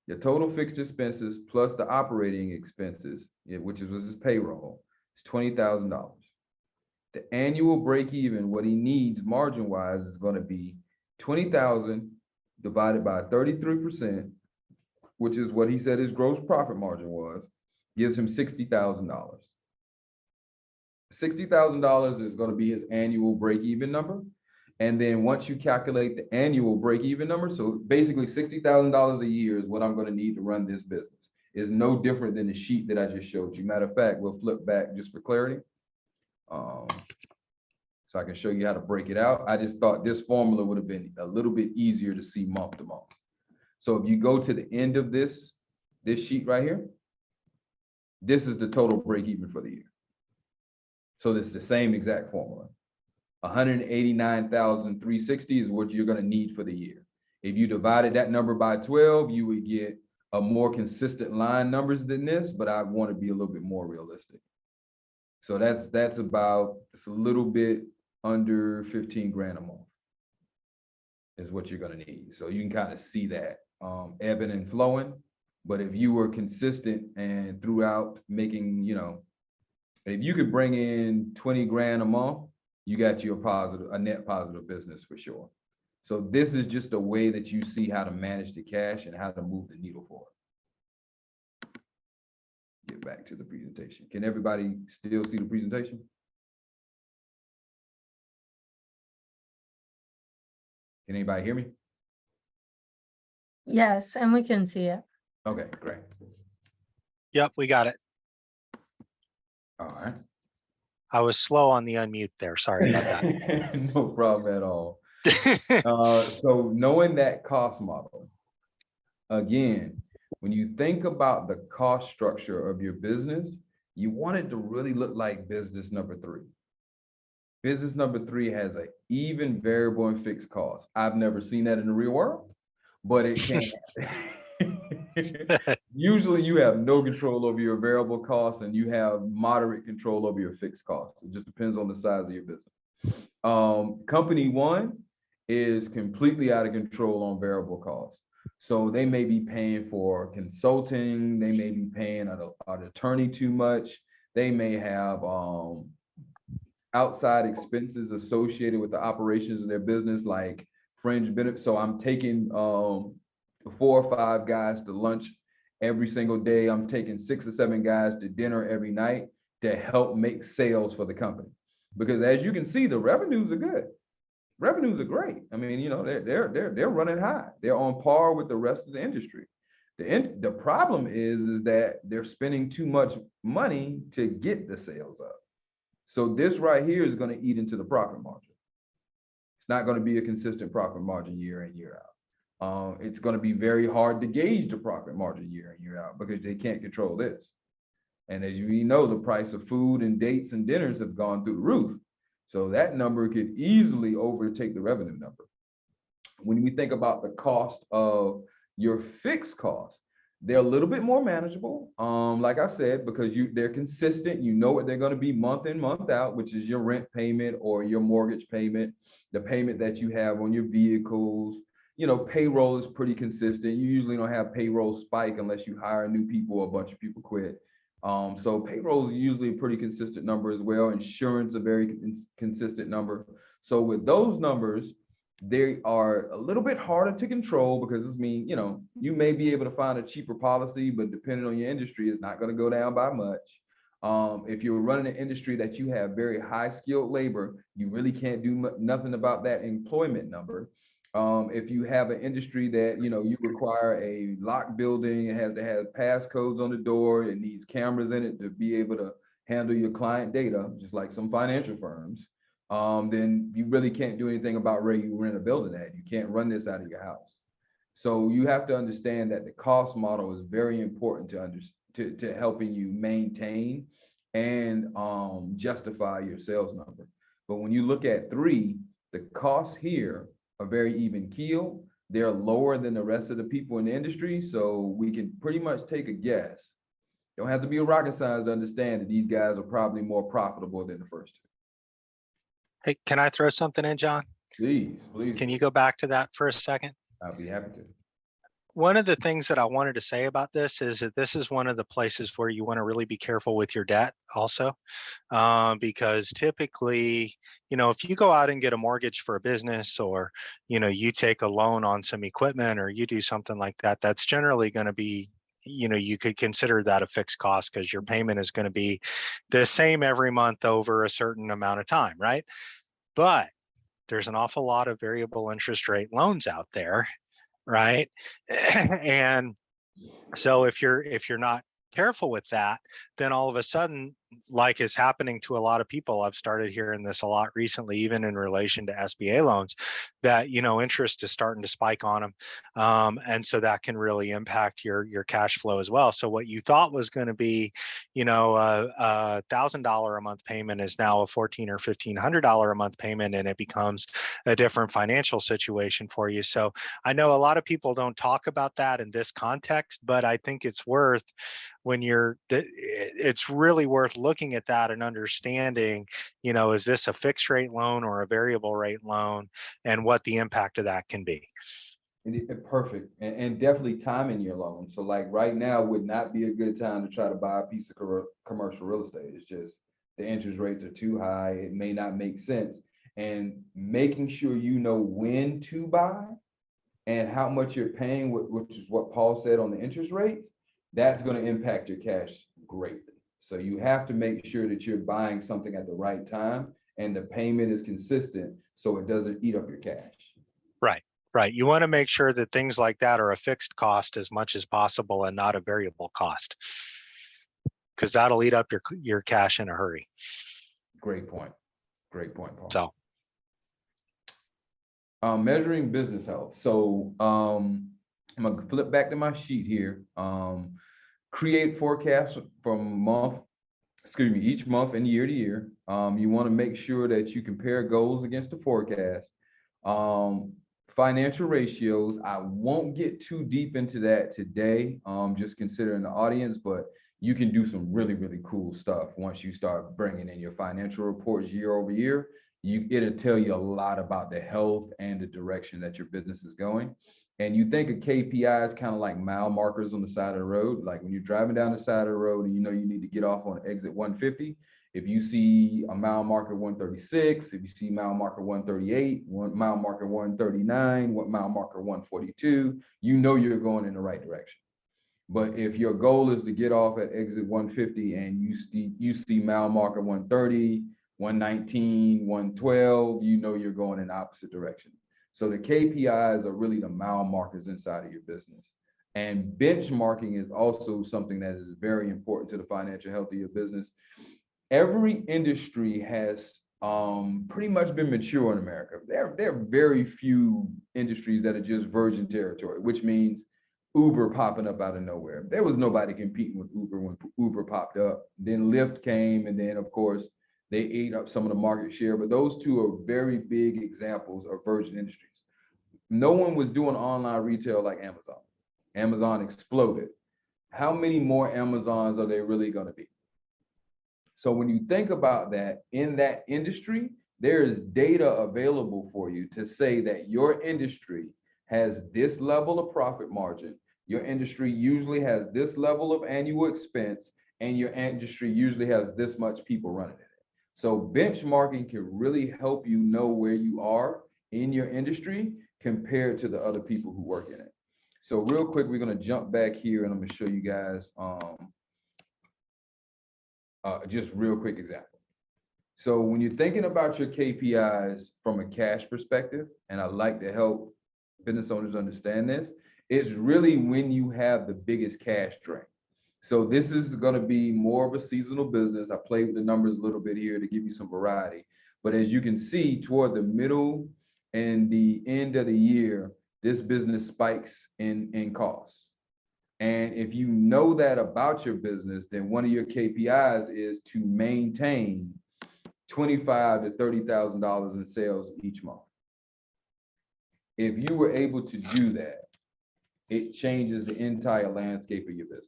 the total fixed expenses plus the operating expenses, which was his payroll, is $20,000. The annual break even, what he needs margin wise, is going to be 20,000 divided by 33%, which is what he said his gross profit margin was, gives him $60,000. $60,000 is going to be his annual break even number. And then once you calculate the annual break even number, so basically $60,000 a year is what I'm going to need to run this business. Is no different than the sheet that I just showed you. Matter of fact, we'll flip back just for clarity. So I can show you how to break it out. I just thought this formula would have been a little bit easier to see month to month. So if you go to the end of this sheet right here, this is the total break even for the year. So this is the same exact formula. 189,360 is what you're going to need for the year. If you divided that number by 12, you would get a more consistent line numbers than this, but I want to be a little bit more realistic. So that's about, it's a little bit under 15 grand a month is what you're going to need. So you can kind of see that ebbing and flowing. But if you were consistent and throughout making, if you could bring in 20 grand a month, you got you a net positive business for sure. So this is just a way that you see how to manage the cash and how to move the needle forward. Get back to the presentation. Can everybody still see the presentation? Can anybody hear me? Yes, and we can see it. Okay, great. Yep, we got it. All right. I was slow on the unmute there. Sorry about that. No problem at all. So knowing that cost model, again, when you think about the cost structure of your business, you want it to really look like business number 3. Business number 3 has an even variable and fixed cost. I've never seen that in the real world, but it can. Usually you have no control over your variable costs and you have moderate control over your fixed costs. It just depends on the size of your business. Company 1 is completely out of control on variable costs. So they may be paying for consulting, they may be paying an attorney too much, they may have outside expenses associated with the operations of their business, like fringe benefits. So I'm taking 4 or 5 guys to lunch every single day. I'm taking 6 or 7 guys to dinner every night to help make sales for the company. Because as you can see, the revenues are good. Revenues are great. I mean, they're running high. They're on par with the rest of the industry. The problem is that they're spending too much money to get the sales up. So this right here is going to eat into the profit margin. It's not going to be a consistent profit margin year in, year out. It's going to be very hard to gauge the profit margin year in, year out because they can't control this. And as you know, the price of food and dates and dinners have gone through the roof. So that number could easily overtake the revenue number. When we think about the cost of your fixed costs, they're a little bit more manageable. Like I said, because they're consistent, you know what they're going to be month in, month out, which is your rent payment or your mortgage payment, the payment that you have on your vehicles. Payroll is pretty consistent. You usually don't have payroll spike unless you hire new people or a bunch of people quit. So payroll is usually a pretty consistent number as well. Insurance, a very consistent number. So with those numbers, they are a little bit harder to control because this means, you may be able to find a cheaper policy, but depending on your industry, it's not going to go down by much. If you're running an industry that you have very high skilled labor, you really can't do nothing about that employment number. If you have an industry that, you require a lock building, it has to have passcodes on the door, it needs cameras in it to be able to handle your client data, just like some financial firms, then you really can't do anything about where you rent a building at. You can't run this out of your house. So you have to understand that the cost model is very important to helping you maintain and justify your sales number. But when you look at 3, the costs here are very even keel. They're lower than the rest of the people in the industry. So we can pretty much take a guess. Don't have to be a rocket science to understand that these guys are probably more profitable than the first 2. Hey, can I throw something in, John? Please. Can you go back to that for a second? I'll be happy to. One of the things that I wanted to say about this is that this is one of the places where you want to really be careful with your debt also, because typically, if you go out and get a mortgage for a business or, you take a loan on some equipment or you do something like that, that's generally going to be, you could consider that a fixed cost because your payment is going to be the same every month over a certain amount of time, right? But there's an awful lot of variable interest rate loans out there, right? And so if you're not careful with that, then all of a sudden, like is happening to a lot of people, I've started hearing this a lot recently, even in relation to SBA loans, that interest is starting to spike on them, and so that can really impact your cash flow as well. So what you thought was going to be, a $1,000 a month payment is now a $1,400 or $1,500 a month payment, and it becomes a different financial situation for you. So I know a lot of people don't talk about that in this context, but I think it's worth it's really worth looking at that and understanding, is this a fixed rate loan or a variable rate loan and what the impact of that can be. Perfect, and definitely timing your loan. So like right now would not be a good time to try to buy a piece of commercial real estate. It's just the interest rates are too high. It may not make sense. And making sure you know when to buy and how much you're paying, which is what Paul said on the interest rates, that's going to impact your cash greatly. So you have to make sure that you're buying something at the right time and the payment is consistent so it doesn't eat up your cash. Right, right. You want to make sure that things like that are a fixed cost as much as possible and not a variable cost. Because that'll eat up your cash in a hurry. Great point. Great point, Paul. So Measuring business health. So I'm gonna flip back to my sheet here. Create forecasts from each month and year to year. You want to make sure that you compare goals against the forecast. Financial ratios, I won't get too deep into that today, just considering the audience, but you can do some really, really cool stuff once you start bringing in your financial reports year over year. It'll tell you a lot about the health and the direction that your business is going. And you think of KPIs kind of like mile markers on the side of the road. Like when you're driving down the side of the road and you know you need to get off on exit 150. If you see a mile marker 136, if you see mile marker 138, mile marker 139, mile marker 142, you know you're going in the right direction. But if your goal is to get off at exit 150 and you see mile marker 130, 119, 112, you know you're going in the opposite direction. So the KPIs are really the mile markers inside of your business. And benchmarking is also something that is very important to the financial health of your business. Every industry has pretty much been mature in America. There are very few industries that are just virgin territory, which means Uber popping up out of nowhere. There was nobody competing with Uber when Uber popped up. Then Lyft came, and then of course they ate up some of the market share. But those two are very big examples of virgin industries. No one was doing online retail like Amazon. Amazon exploded. How many more Amazons are there really going to be? So when you think about that, in that industry, there is data available for you to say that your industry has this level of profit margin. Your industry usually has this level of annual expense, and your industry usually has this much people running it. So benchmarking can really help you know where you are in your industry compared to the other people who work in it. So real quick, we're going to jump back here and I'm going to show you guys just real quick example. So when you're thinking about your KPIs from a cash perspective, and I like to help business owners understand this, it's really when you have the biggest cash drain. So this is going to be more of a seasonal business. I played with the numbers a little bit here to give you some variety. But as you can see, toward the middle and the end of the year, this business spikes in costs. And if you know that about your business, then one of your KPIs is to maintain $25,000 to $30,000 in sales each month. If you were able to do that, it changes the entire landscape of your business.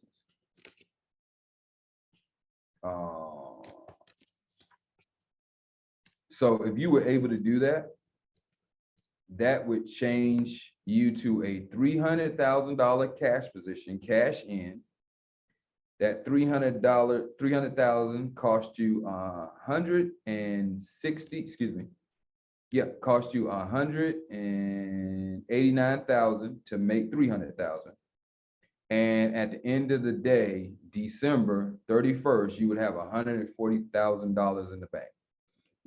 So if you were able to do that, that would change you to a $300,000 cash position, cash in. That $300,000 cost you cost you $189,000 to make $300,000. And at the end of the day, December 31st, you would have $140,000 in the bank.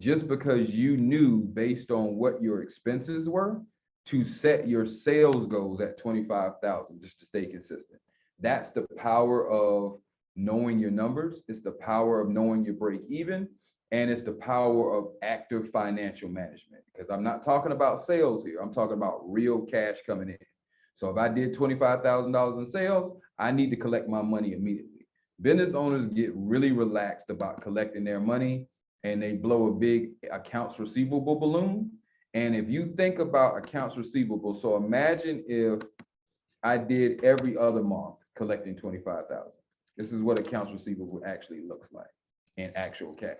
Just because you knew based on what your expenses were to set your sales goals at 25,000 just to stay consistent. That's the power of knowing your numbers. It's the power of knowing your break even. And it's the power of active financial management, because I'm not talking about sales here. I'm talking about real cash coming in. So if I did $25,000 in sales, I need to collect my money immediately. Business owners get really relaxed about collecting their money, and they blow a big accounts receivable balloon. And if you think about accounts receivable, so imagine if I did every other month collecting 25,000. This is what accounts receivable actually looks like in actual cash.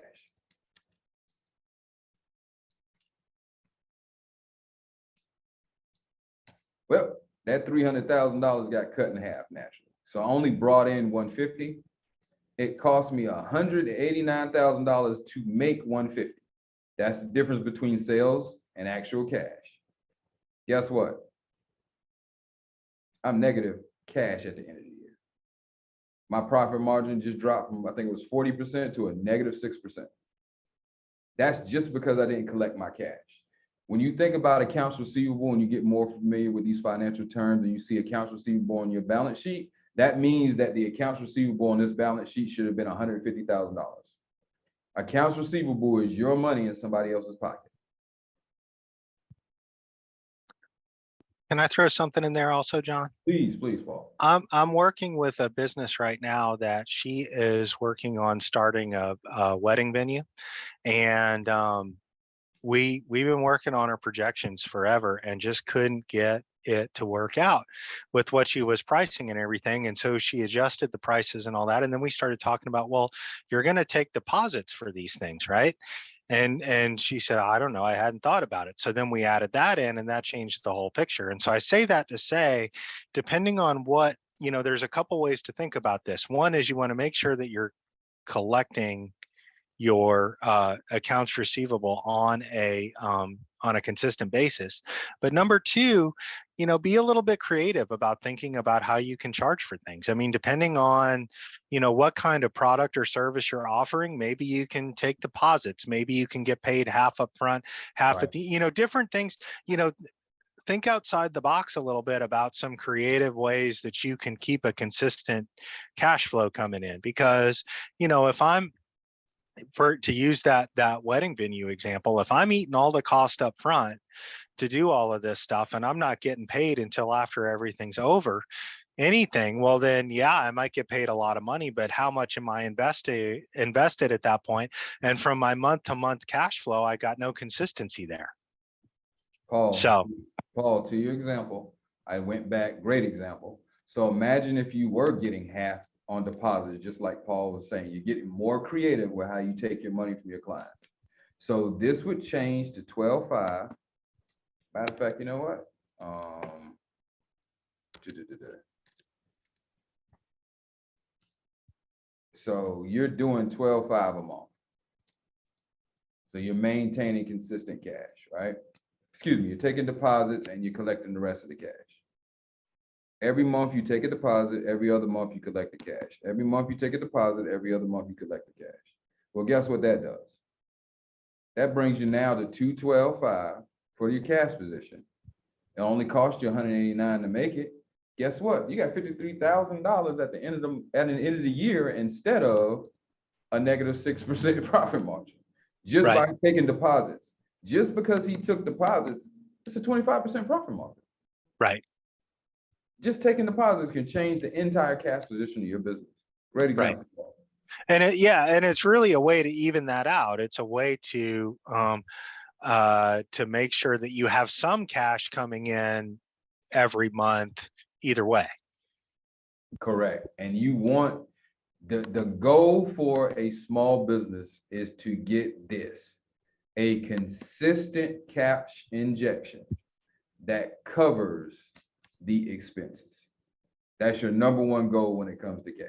Well, that $300,000 got cut in half naturally. So I only brought in 150. It cost me $189,000 to make 150. That's the difference between sales and actual cash. Guess what? I'm negative cash at the end of the year. My profit margin just dropped from, I think it was 40% to a negative 6%. That's just because I didn't collect my cash. When you think about accounts receivable and you get more familiar with these financial terms and you see accounts receivable on your balance sheet, that means that the accounts receivable on this balance sheet should have been $150,000. Accounts receivable is your money in somebody else's pocket. Can I throw something in there also, John? Please, please, Paul. I'm working with a business right now that she is working on starting a wedding venue, and we've been working on our projections forever and just couldn't get it to work out with what she was pricing and everything. And so she adjusted the prices and all that. And then we started talking about, well, you're going to take deposits for these things, right? And she said, I don't know, I hadn't thought about it. So then we added that in, and that changed the whole picture. And so I say that to say, depending on what, there's a couple ways to think about this. One is you want to make sure that you're collecting your accounts receivable on a consistent basis. But number two, be a little bit creative about thinking about how you can charge for things. I mean, depending on, what kind of product or service you're offering, maybe you can take deposits, maybe you can get paid half up front, half at the, different things, think outside the box a little bit about some creative ways that you can keep a consistent cash flow coming in. Because, if I'm, to use that wedding venue example, if I'm eating all the cost up front to do all of this stuff and I'm not getting paid until after everything's over, well then, yeah, I might get paid a lot of money, but how much am I invested at that point? And from my month to month cash flow, I got no consistency there. Paul, So, to your example, I went back, great example. So imagine if you were getting half on deposit, just like Paul was saying, you're getting more creative with how you take your money from your clients. So this would change to 12.5. Matter of fact, you know what? So you're doing 12.5 a month. So you're maintaining consistent cash, right? Excuse me, you're taking deposits and you're collecting the rest of the cash. Every month you take a deposit, every other month you collect the cash. Every month you take a deposit, every other month you collect the cash. Well, guess what that does? That brings you now to 212.5 for your cash position. It only cost you $189 to make it. Guess what? You got $53,000 at the end of the year instead of a negative 6% profit margin. Just by taking deposits. Just because he took deposits, it's a 25% profit margin. Right. Just taking deposits can change the entire cash position of your business. Great example. Right. And it's really a way to even that out. It's a way to make sure that you have some cash coming in every month either way. Correct. And you want the goal for a small business is to get this, a consistent cash injection that covers the expenses. That's your number one goal when it comes to cash.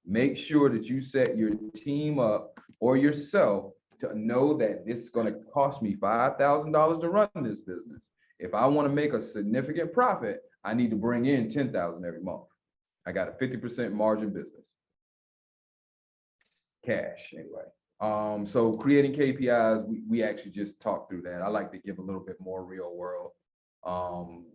Make sure that you set your team up or yourself to know that this is going to cost me $5,000 to run this business. If I want to make a significant profit, I need to bring in $10,000 every month. I got a 50% margin business. Cash, anyway. So creating KPIs, we actually just talked through that. I like to give a little bit more real world,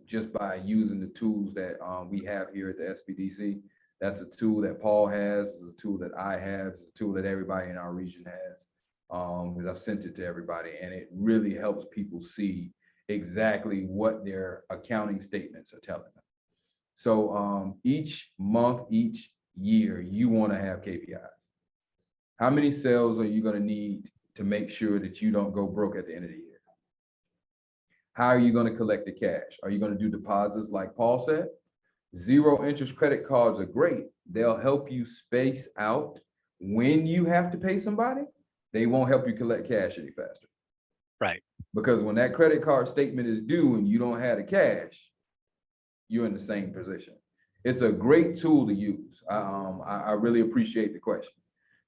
just by using the tools that we have here at the SBDC. That's a tool that Paul has, it's a tool that I have, it's a tool that everybody in our region has. Because I've sent it to everybody, and it really helps people see exactly what their accounting statements are telling them. So each month, each year, you want to have KPIs. How many sales are you going to need to make sure that you don't go broke at the end of the year? How are you going to collect the cash? Are you going to do deposits like Paul said? Zero interest credit cards are great. They'll help you space out when you have to pay somebody. They won't help you collect cash any faster. Right. Because when that credit card statement is due and you don't have the cash, you're in the same position. It's a great tool to use. I really appreciate the question.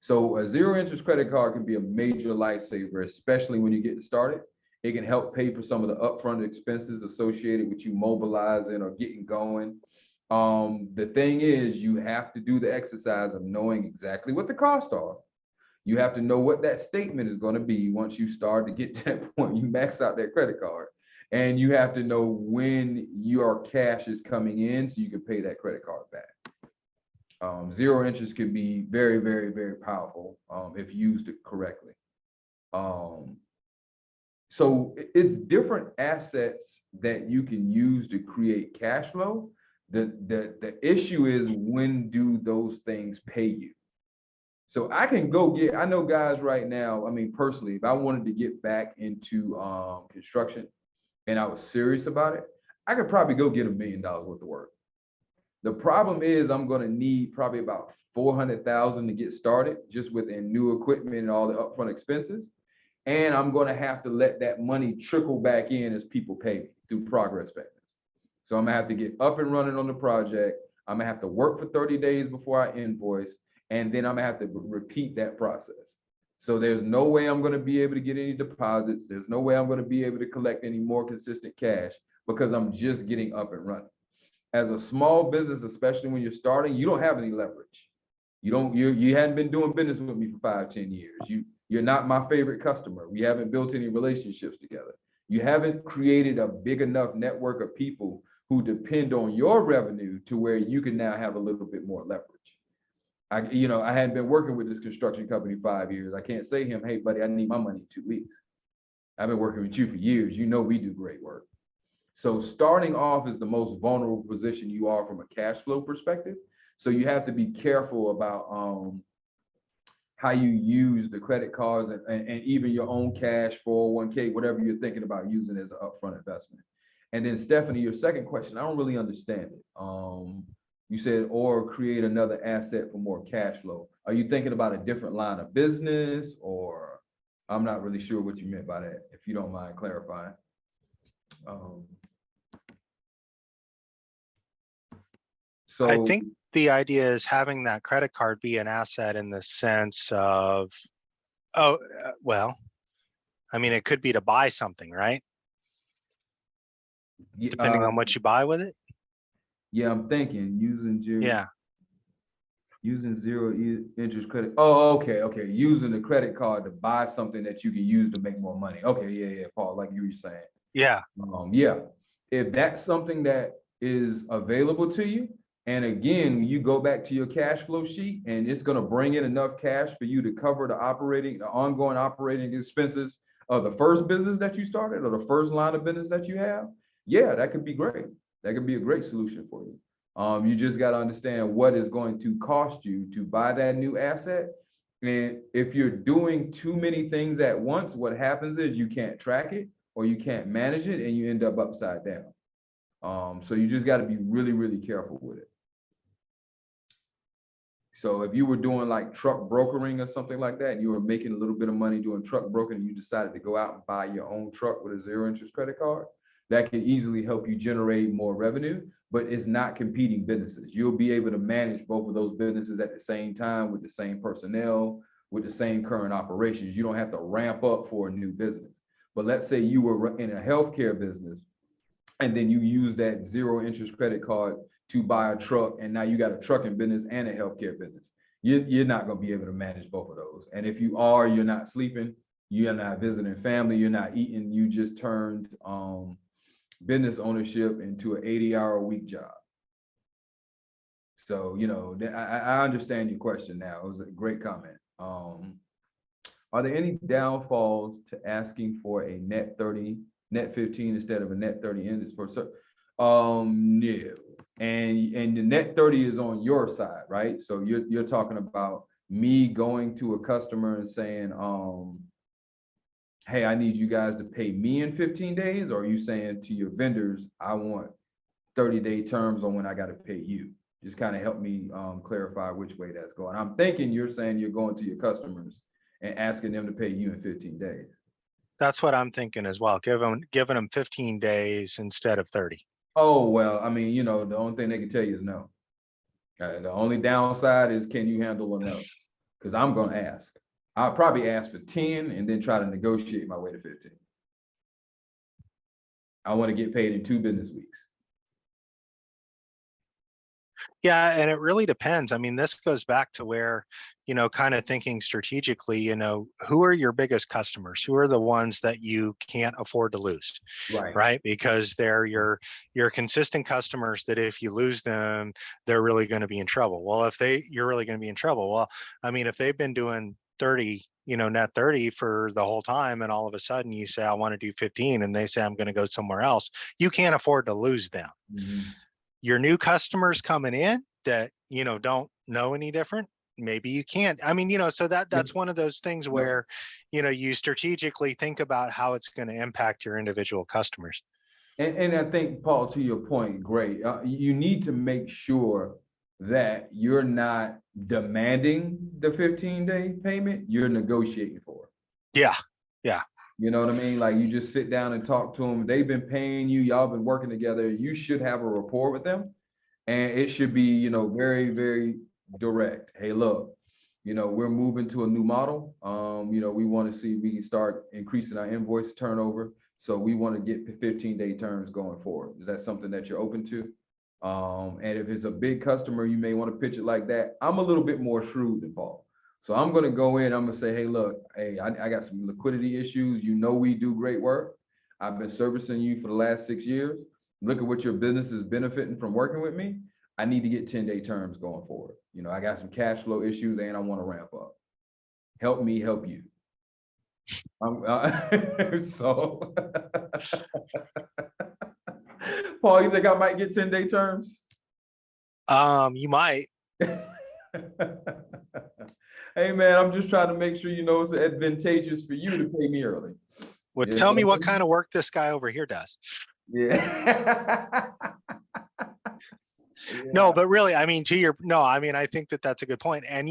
So a zero interest credit card can be a major lifesaver, especially when you get started. It can help pay for some of the upfront expenses associated with you mobilizing or getting going. The thing is, you have to do the exercise of knowing exactly what the costs are. You have to know what that statement is going to be once you start to get to that point, you max out that credit card. And you have to know when your cash is coming in so you can pay that credit card back. Zero interest can be very, very, very powerful if used correctly. So it's different assets that you can use to create cash flow. The issue is, when do those things pay you? So I can go get, I know guys right now, I mean, personally, if I wanted to get back into construction and I was serious about it, I could probably go get $1 million worth of work. The problem is, I'm going to need probably about 400,000 to get started, just within new equipment and all the upfront expenses. And I'm going to have to let that money trickle back in as people pay me through progress payments. So I'm gonna have to get up and running on the project. I'm gonna have to work for 30 days before I invoice, and then I'm gonna have to repeat that process. So there's no way I'm gonna be able to get any deposits. There's no way I'm gonna be able to collect any more consistent cash, because I'm just getting up and running. As a small business, especially when you're starting, you don't have any leverage. You hadn't been doing business with me for 5-10 years. You're not my favorite customer. We haven't built any relationships together. You haven't created a big enough network of people who depend on your revenue to where you can now have a little bit more leverage. I hadn't been working with this construction company 5 years. I can't say to him, hey buddy, I need my money in 2 weeks. I've been working with you for years. You know we do great work. So starting off is the most vulnerable position you are from a cash flow perspective. So you have to be careful about how you use the credit cards and even your own cash, 401k, whatever you're thinking about using as an upfront investment. And then Stephanie, your second question, I don't really understand it. You said, or create another asset for more cash flow. Are you thinking about a different line of business, or I'm not really sure what you meant by that, if you don't mind clarifying. So I think the idea is having that credit card be an asset in the sense of, well, I mean, it could be to buy something, right? Depending on what you buy with it. Yeah, I'm thinking using zero interest credit. Oh, okay. Using the credit card to buy something that you can use to make more money. Okay, yeah, Paul, like you were saying. Yeah. Yeah. If that's something that is available to you, and again, you go back to your cash flow sheet and it's going to bring in enough cash for you to cover the ongoing operating expenses of the first business that you started, or the first line of business that you have, yeah, that could be great. That could be a great solution for you. You just got to understand what is going to cost you to buy that new asset. And if you're doing too many things at once, what happens is you can't track it or you can't manage it, and you end up upside down. So you just got to be really, really careful with it. So if you were doing like truck brokering or something like that, and you were making a little bit of money doing truck brokering, and you decided to go out and buy your own truck with a zero interest credit card, that can easily help you generate more revenue, but it's not competing businesses. You'll be able to manage both of those businesses at the same time with the same personnel, with the same current operations. You don't have to ramp up for a new business. But let's say you were in a healthcare business, and then you use that zero interest credit card to buy a truck, and now you got a trucking business and a healthcare business. You're not going to be able to manage both of those. And if you are, you're not sleeping, you're not visiting family, you're not eating, you just turned business ownership into an 80-hour-a-week job. So, I understand your question now. It was a great comment. Are there any downfalls to asking for a net 30, net 15 instead of a net 30 index for certain? No. And the net 30 is on your side, right? So you're talking about me going to a customer and saying, hey, I need you guys to pay me in 15 days, or are you saying to your vendors, I want 30-day terms on when I got to pay you? Just kind of help me clarify which way that's going. I'm thinking you're saying you're going to your customers and asking them to pay you in 15 days. That's what I'm thinking as well. Giving them 15 days instead of 30. Oh, well, I mean, you know, the only thing they can tell you is no. The only downside is, can you handle a no? Because I'm gonna ask. I'll probably ask for 10 and then try to negotiate my way to 15. I want to get paid in 2 business weeks. Yeah, and it really depends. I mean, this goes back to where, kind of thinking strategically, who are your biggest customers? Who are the ones that you can't afford to lose, Right. right? Because they're your consistent customers that if you lose them, they're really going to be in trouble. Well, you're really going to be in trouble. Well, I mean, if they've been doing 30, net 30 for the whole time, and all of a sudden you say, I want to do 15, and they say, I'm going to go somewhere else, you can't afford to lose them. Mhm. Your new customers coming in that don't know any different, maybe you can't. I mean, so that's one of those things Yep. where you strategically think about how it's going to impact your individual customers. And I think, Paul, to your point, great. You need to make sure that you're not demanding the 15-day payment, you're negotiating for it. Yeah, yeah, You know what I mean? Like, you just sit down and talk to them. They've been paying you, y'all been working together. You should have a rapport with them. And it should be, very, very direct. Hey, look, we're moving to a new model. We want to see if we can start increasing our invoice turnover. So we want to get 15-day terms going forward. Is that something that you're open to? And if it's a big customer, you may want to pitch it like that. I'm a little bit more shrewd than Paul. So I'm going to go in, I'm going to say, hey, look, hey, I got some liquidity issues. We do great work. I've been servicing you for the last 6 years. Look at what your business is benefiting from working with me. I need to get 10-day terms going forward. I got some cash flow issues and I want to ramp up. Help me help you. So, Paul, you think I might get 10-day terms? you might. Hey, man, I'm just trying to make sure it's advantageous for you to pay me early. Well, You tell know me what what I mean? kind of work this guy over here does. Yeah. No, but really, I mean, I think that's a good point. And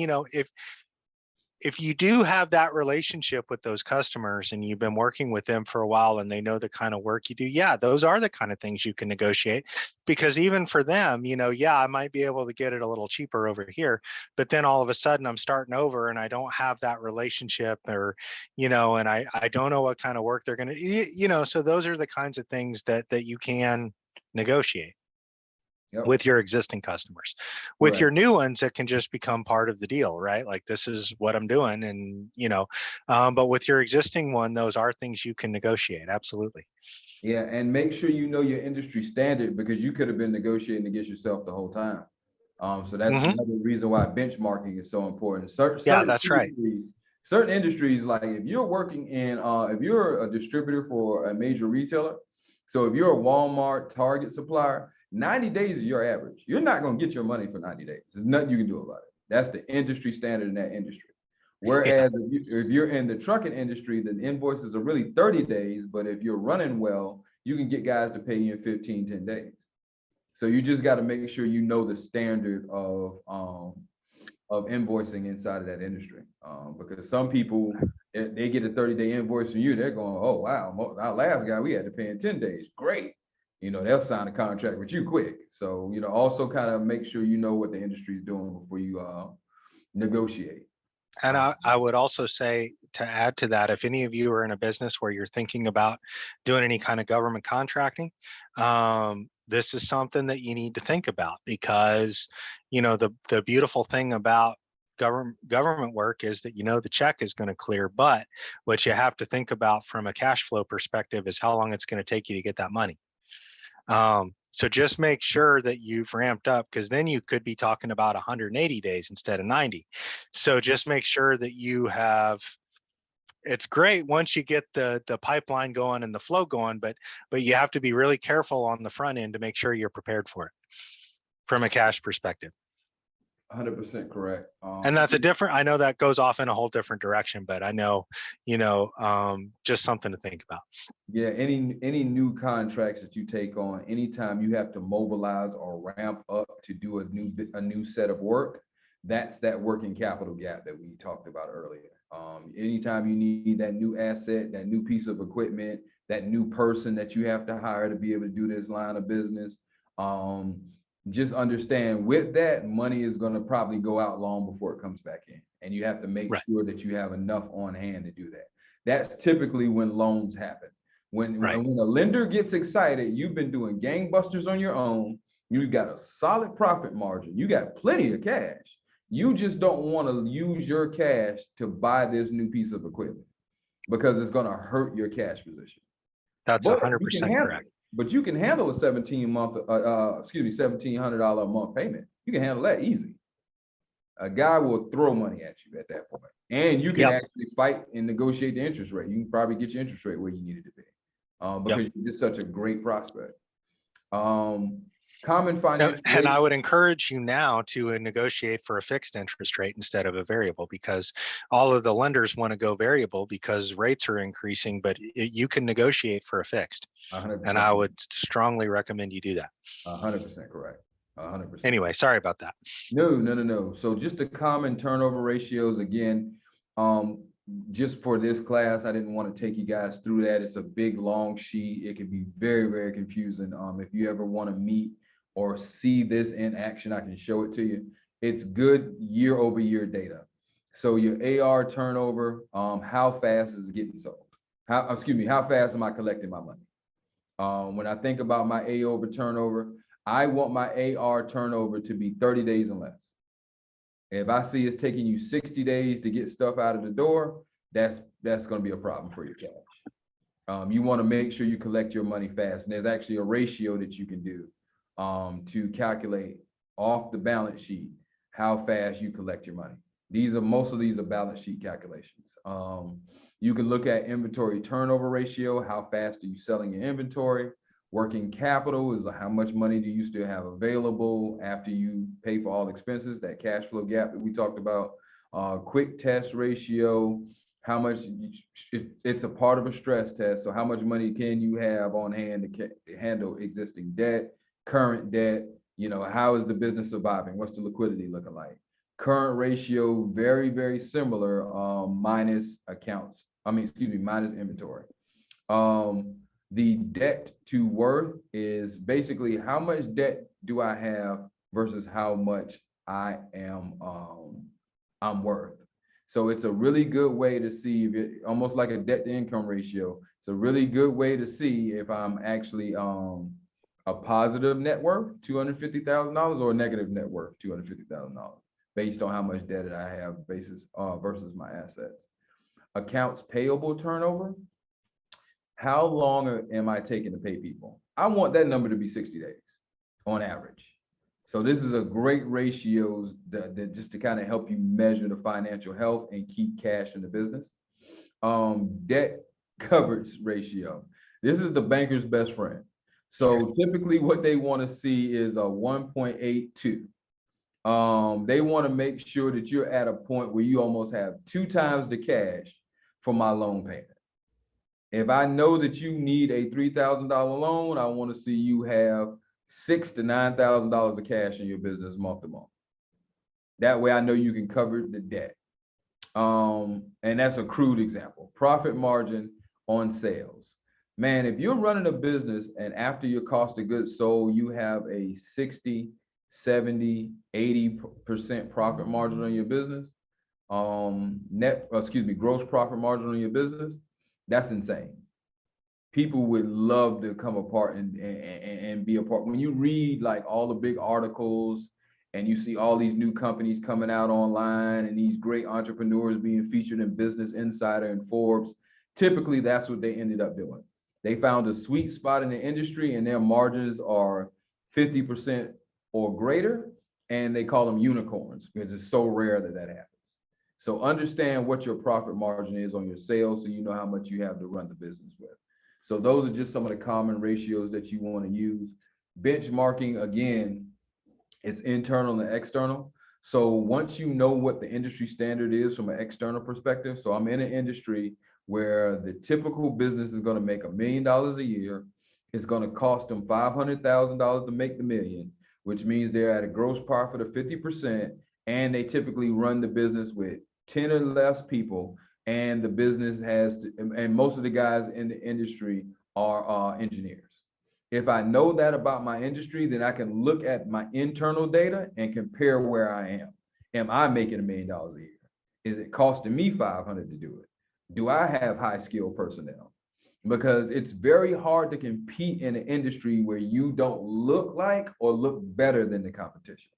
if you do have that relationship with those customers and you've been working with them for a while and they know the kind of work you do, yeah, those are the kind of things you can negotiate. Because even for them, yeah, I might be able to get it a little cheaper over here, but then all of a sudden I'm starting over and I don't have that relationship, or and I don't know what kind of work they're going to, so those are the kinds of things that you can negotiate Yep. with your existing customers. With your new ones, it can just become part of the deal, right? Like, this is what I'm doing, and but with your existing one, those are things you can negotiate. Absolutely. Yeah, and make sure you know your industry standard, because you could have been negotiating against yourself the whole time. So that's another reason why benchmarking is so important. Yeah, that's right. Certain industries, like if you're working in, if you're a distributor for a major retailer, so if you're a Walmart, Target supplier, 90 days is your average. You're not going to get your money for 90 days. There's nothing you can do about it. That's the industry standard in that industry. Whereas if you're in the trucking industry, the invoices are really 30 days, but if you're running well, you can get guys to pay you in 15, 10 days. So you just got to make sure you know the standard of invoicing inside of that industry. Because some people, they get a 30-day invoice from you, they're going, oh, wow, our last guy, we had to pay in 10 days. Great. They'll sign a contract with you quick. So, also kind of make sure you know what the industry is doing before you negotiate. And I would also say, to add to that, if any of you are in a business where you're thinking about doing any kind of government contracting, this is something that you need to think about, because the beautiful thing about government work is that the check is going to clear, but what you have to think about from a cash flow perspective is how long it's going to take you to get that money. So just make sure that you've ramped up, because then you could be talking about 180 days instead of 90. So just make sure that you have. It's great once you get the pipeline going and the flow going, but you have to be really careful on the front end to make sure you're prepared for it from a cash perspective. 100% correct. And that's I know that goes off in a whole different direction, but I know, just something to think about. Yeah, any new contracts that you take on, anytime you have to mobilize or ramp up to do a new set of work, that's that working capital gap that we talked about earlier. Anytime you need that new asset, that new piece of equipment, that new person that you have to hire to be able to do this line of business. Just understand with that, money is going to probably go out long before it comes back in. And you have to make Right. sure that you have enough on hand to do that. That's typically when loans happen. When Right. a lender gets excited, you've been doing gangbusters on your own. You got a solid profit margin. You got plenty of cash. You just don't want to use your cash to buy this new piece of equipment because it's going to hurt your cash position. That's But you 100% can handle correct. it. But you can handle a $1,700 a month payment. You can handle that easy. A guy will throw money at you at that point. And you can Yep. actually fight and negotiate the interest rate. You can probably get your interest rate where you need it to be. Because you're just such a great prospect. Common financial. And I would encourage you now to negotiate for a fixed interest rate instead of a variable, because all of the lenders want to go variable because rates are increasing, but you can negotiate for a fixed. 100%. And I would strongly recommend you do that. 100% correct. 100%. Anyway, sorry about that. No. So just the common turnover ratios again, just for this class, I didn't want to take you guys through that. It's a big, long sheet. It can be very, very confusing. If you ever want to meet or see this in action, I can show it to you. It's good year-over-year data. So your AR turnover, how fast is it getting sold? How fast am I collecting my money? When I think about my A over turnover, I want my AR turnover to be 30 days and less. If I see it's taking you 60 days to get stuff out of the door, that's going to be a problem for your cash. You want to make sure you collect your money fast. And there's actually a ratio that you can do to calculate off the balance sheet how fast you collect your money. Most of these are balance sheet calculations. You can look at inventory turnover ratio. How fast are you selling your inventory? Working capital is how much money do you still have available after you pay for all expenses, that cash flow gap that we talked about. Quick test ratio, how much, it's a part of a stress test. So how much money can you have on hand to handle existing debt, current debt? How is the business surviving? What's the liquidity looking like? Current ratio, very, very similar, minus inventory. The debt to worth is basically how much debt do I have versus how much I'm worth. So it's a really good way to see if it, almost like a debt to income ratio. It's a really good way to see if I'm actually a positive net worth, $250,000, or a negative net worth, $250,000, based on how much debt I have versus my assets. Accounts payable turnover. How long am I taking to pay people? I want that number to be 60 days on average. So this is a great ratios that just to kind of help you measure the financial health and keep cash in the business. Debt coverage ratio. This is the banker's best friend. So typically what they want to see is a 1.82. They want to make sure that you're at a point where you almost have 2 times the cash for my loan payment. If I know that you need a $3,000 loan, I want to see you have $6,000 to $9,000 of cash in your business month to month. That way I know you can cover the debt. And that's a crude example. Profit margin on sales. Man, if you're running a business and after your cost of goods sold, you have a 60, 70, 80% profit margin on your business, gross profit margin on your business, that's insane. People would love to come apart and be a part. When you read like all the big articles and you see all these new companies coming out online and these great entrepreneurs being featured in Business Insider and Forbes, typically that's what they ended up doing. They found a sweet spot in the industry and their margins are 50% or greater, and they call them unicorns because it's so rare that happens. So understand what your profit margin is on your sales so you know how much you have to run the business with. So those are just some of the common ratios that you want to use. Benchmarking, again, it's internal and external. So once you know what the industry standard is from an external perspective, so I'm in an industry where the typical business is going to make $1 million a year. It's going to cost them $500,000 to make the million, which means they're at a gross profit of 50%, and they typically run the business with 10 or less people. and the business has to, and most of the guys in the industry are engineers. If I know that about my industry, then I can look at my internal data and compare where I am. Am I making $1 million a year? Is it costing me 500 to do it? Do I have high skilled personnel? Because it's very hard to compete in an industry where you don't look like or look better than the competition.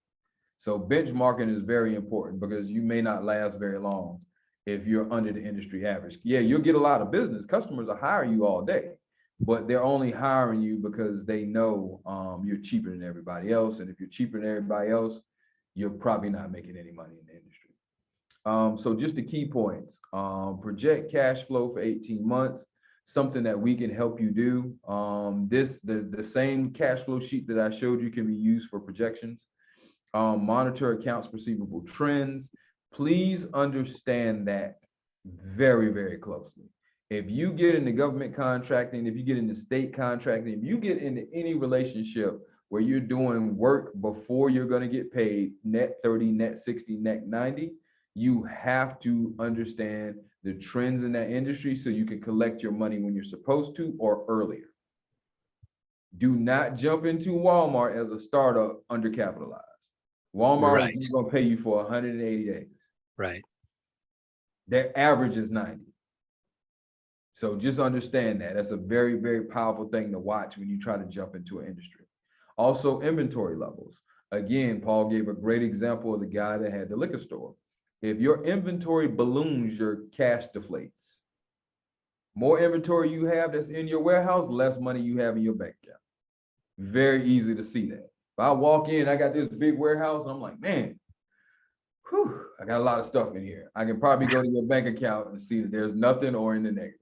So benchmarking is very important because you may not last very long if you're under the industry average. Yeah, you'll get a lot of business. Customers will hire you all day, but they're only hiring you because they know you're cheaper than everybody else. And if you're cheaper than everybody else, you're probably not making any money in the industry. So just the key points, project cash flow for 18 months, something that we can help you do. The same cash flow sheet that I showed you can be used for projections. Monitor accounts receivable trends. Please understand that very, very closely. If you get into government contracting, if you get into state contracting, if you get into any relationship where you're doing work before you're going to get paid, net 30, net 60, net 90, you have to understand the trends in that industry so you can collect your money when you're supposed to or earlier. Do not jump into Walmart as a startup undercapitalized. Walmart is going to pay you for 180 days. Right. Their average is 90. So just understand that. That's a very, very powerful thing to watch when you try to jump into an industry. Also, inventory levels. Again, Paul gave a great example of the guy that had the liquor store. If your inventory balloons, your cash deflates. More inventory you have that's in your warehouse, less money you have in your bank account. Very easy to see that. If I walk in, I got this big warehouse, and I'm like, man, whew, I got a lot of stuff in here. I can probably go to your bank account and see that there's nothing or in the negative.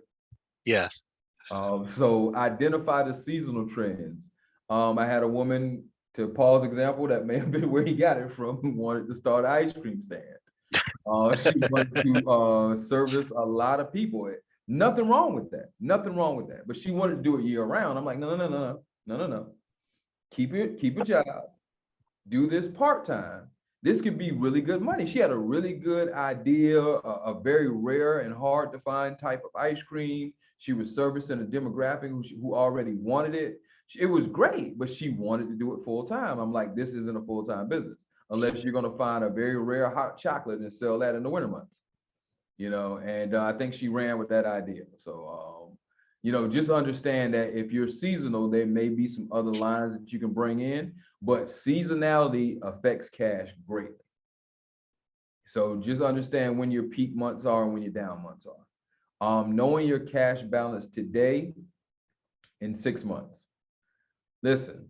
Yes. So identify the seasonal trends. I had a woman, to Paul's example, that may have been where he got it from, who wanted to start an ice cream stand. She wanted to service a lot of people. Nothing wrong with that. Nothing wrong with that. But she wanted to do it year round. I'm like, no. Keep a job. Do this part-time. This could be really good money. She had a really good idea, a very rare and hard to find type of ice cream. She was servicing a demographic who already wanted it. It was great, but she wanted to do it full-time. I'm like, this isn't a full-time business unless you're going to find a very rare hot chocolate and sell that in the winter months, and I think she ran with that idea. So, just understand that if you're seasonal, there may be some other lines that you can bring in, but seasonality affects cash greatly. So just understand when your peak months are and when your down months are. Knowing your cash balance today in 6 months. Listen,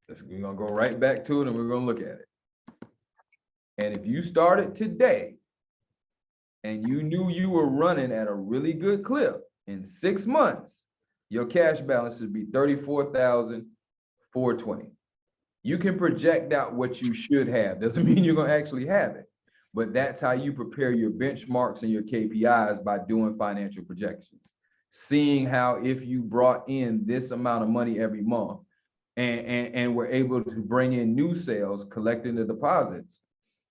we're going to go right back to it and we're going to look at it. And if you started today and you knew you were running at a really good clip, in 6 months, your cash balance should be $34,420. You can project out what you should have. Doesn't mean you're going to actually have it, but that's how you prepare your benchmarks and your KPIs, by doing financial projections. Seeing how, if you brought in this amount of money every month and were able to bring in new sales, collecting the deposits,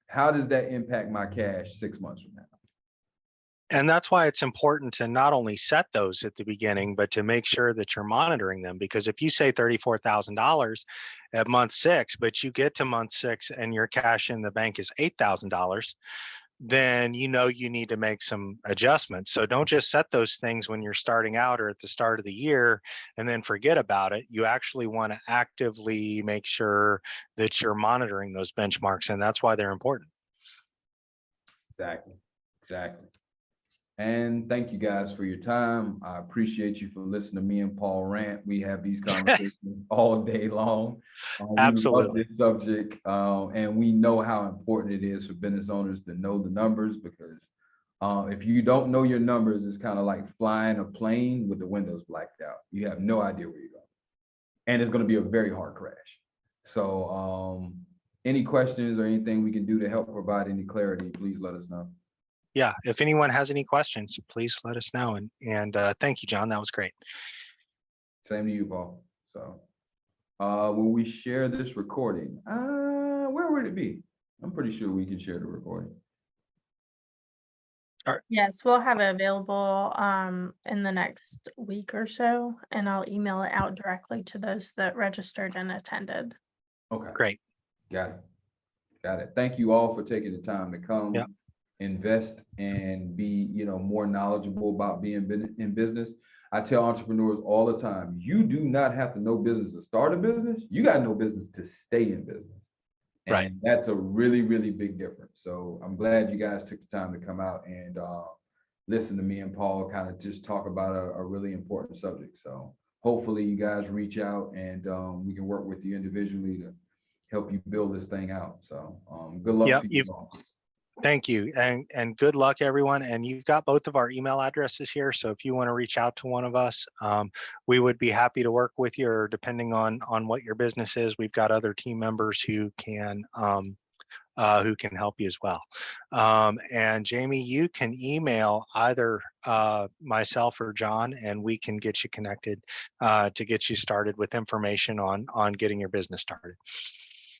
how does that impact my cash 6 months from now? And that's why it's important to not only set those at the beginning, but to make sure that you're monitoring them. Because if you say $34,000 at month 6, but you get to month 6 and your cash in the bank is $8,000, then you need to make some adjustments. So don't just set those things when you're starting out or at the start of the year and then forget about it. You actually want to actively make sure that you're monitoring those benchmarks, and that's why they're important. Exactly. And thank you guys for your time. I appreciate you for listening to me and Paul rant. We have these conversations all day long. Absolutely. We love this subject, and we know how important it is for business owners to know the numbers, because if you don't know your numbers, it's kind of like flying a plane with the windows blacked out. You have no idea where you're going, and it's going to be a very hard crash. So any questions or anything we can do to help provide any clarity, please let us know. Yeah, if anyone has any questions, please let us know. And thank you, John. That was great. Same to you, Paul. So will we share this recording? Where would it be? I'm pretty sure we can share the recording. Yes, we'll have it available in the next week or so, and I'll email it out directly to those that registered and attended. Okay, Great. got it. Got it. Thank you all for taking the time to Yep. come, invest, and be, more knowledgeable about being in business. I tell entrepreneurs all the time, you do not have to know business to start a business. You got to know business to stay in business. Right. And that's a really, really big difference. So I'm glad you guys took the time to come out and listen to me and Paul kind of just talk about a really important subject. So hopefully you guys reach out and we can work with you individually to help you build this thing out. So good luck Yep, to you all. Thank you, and good luck, everyone. And you've got both of our email addresses here, so if you want to reach out to one of us, we would be happy to work with you. Or depending on what your business is, we've got other team members who can help you as well. And Jamie, you can email either myself or John, and we can get you connected to get you started with information on getting your business started.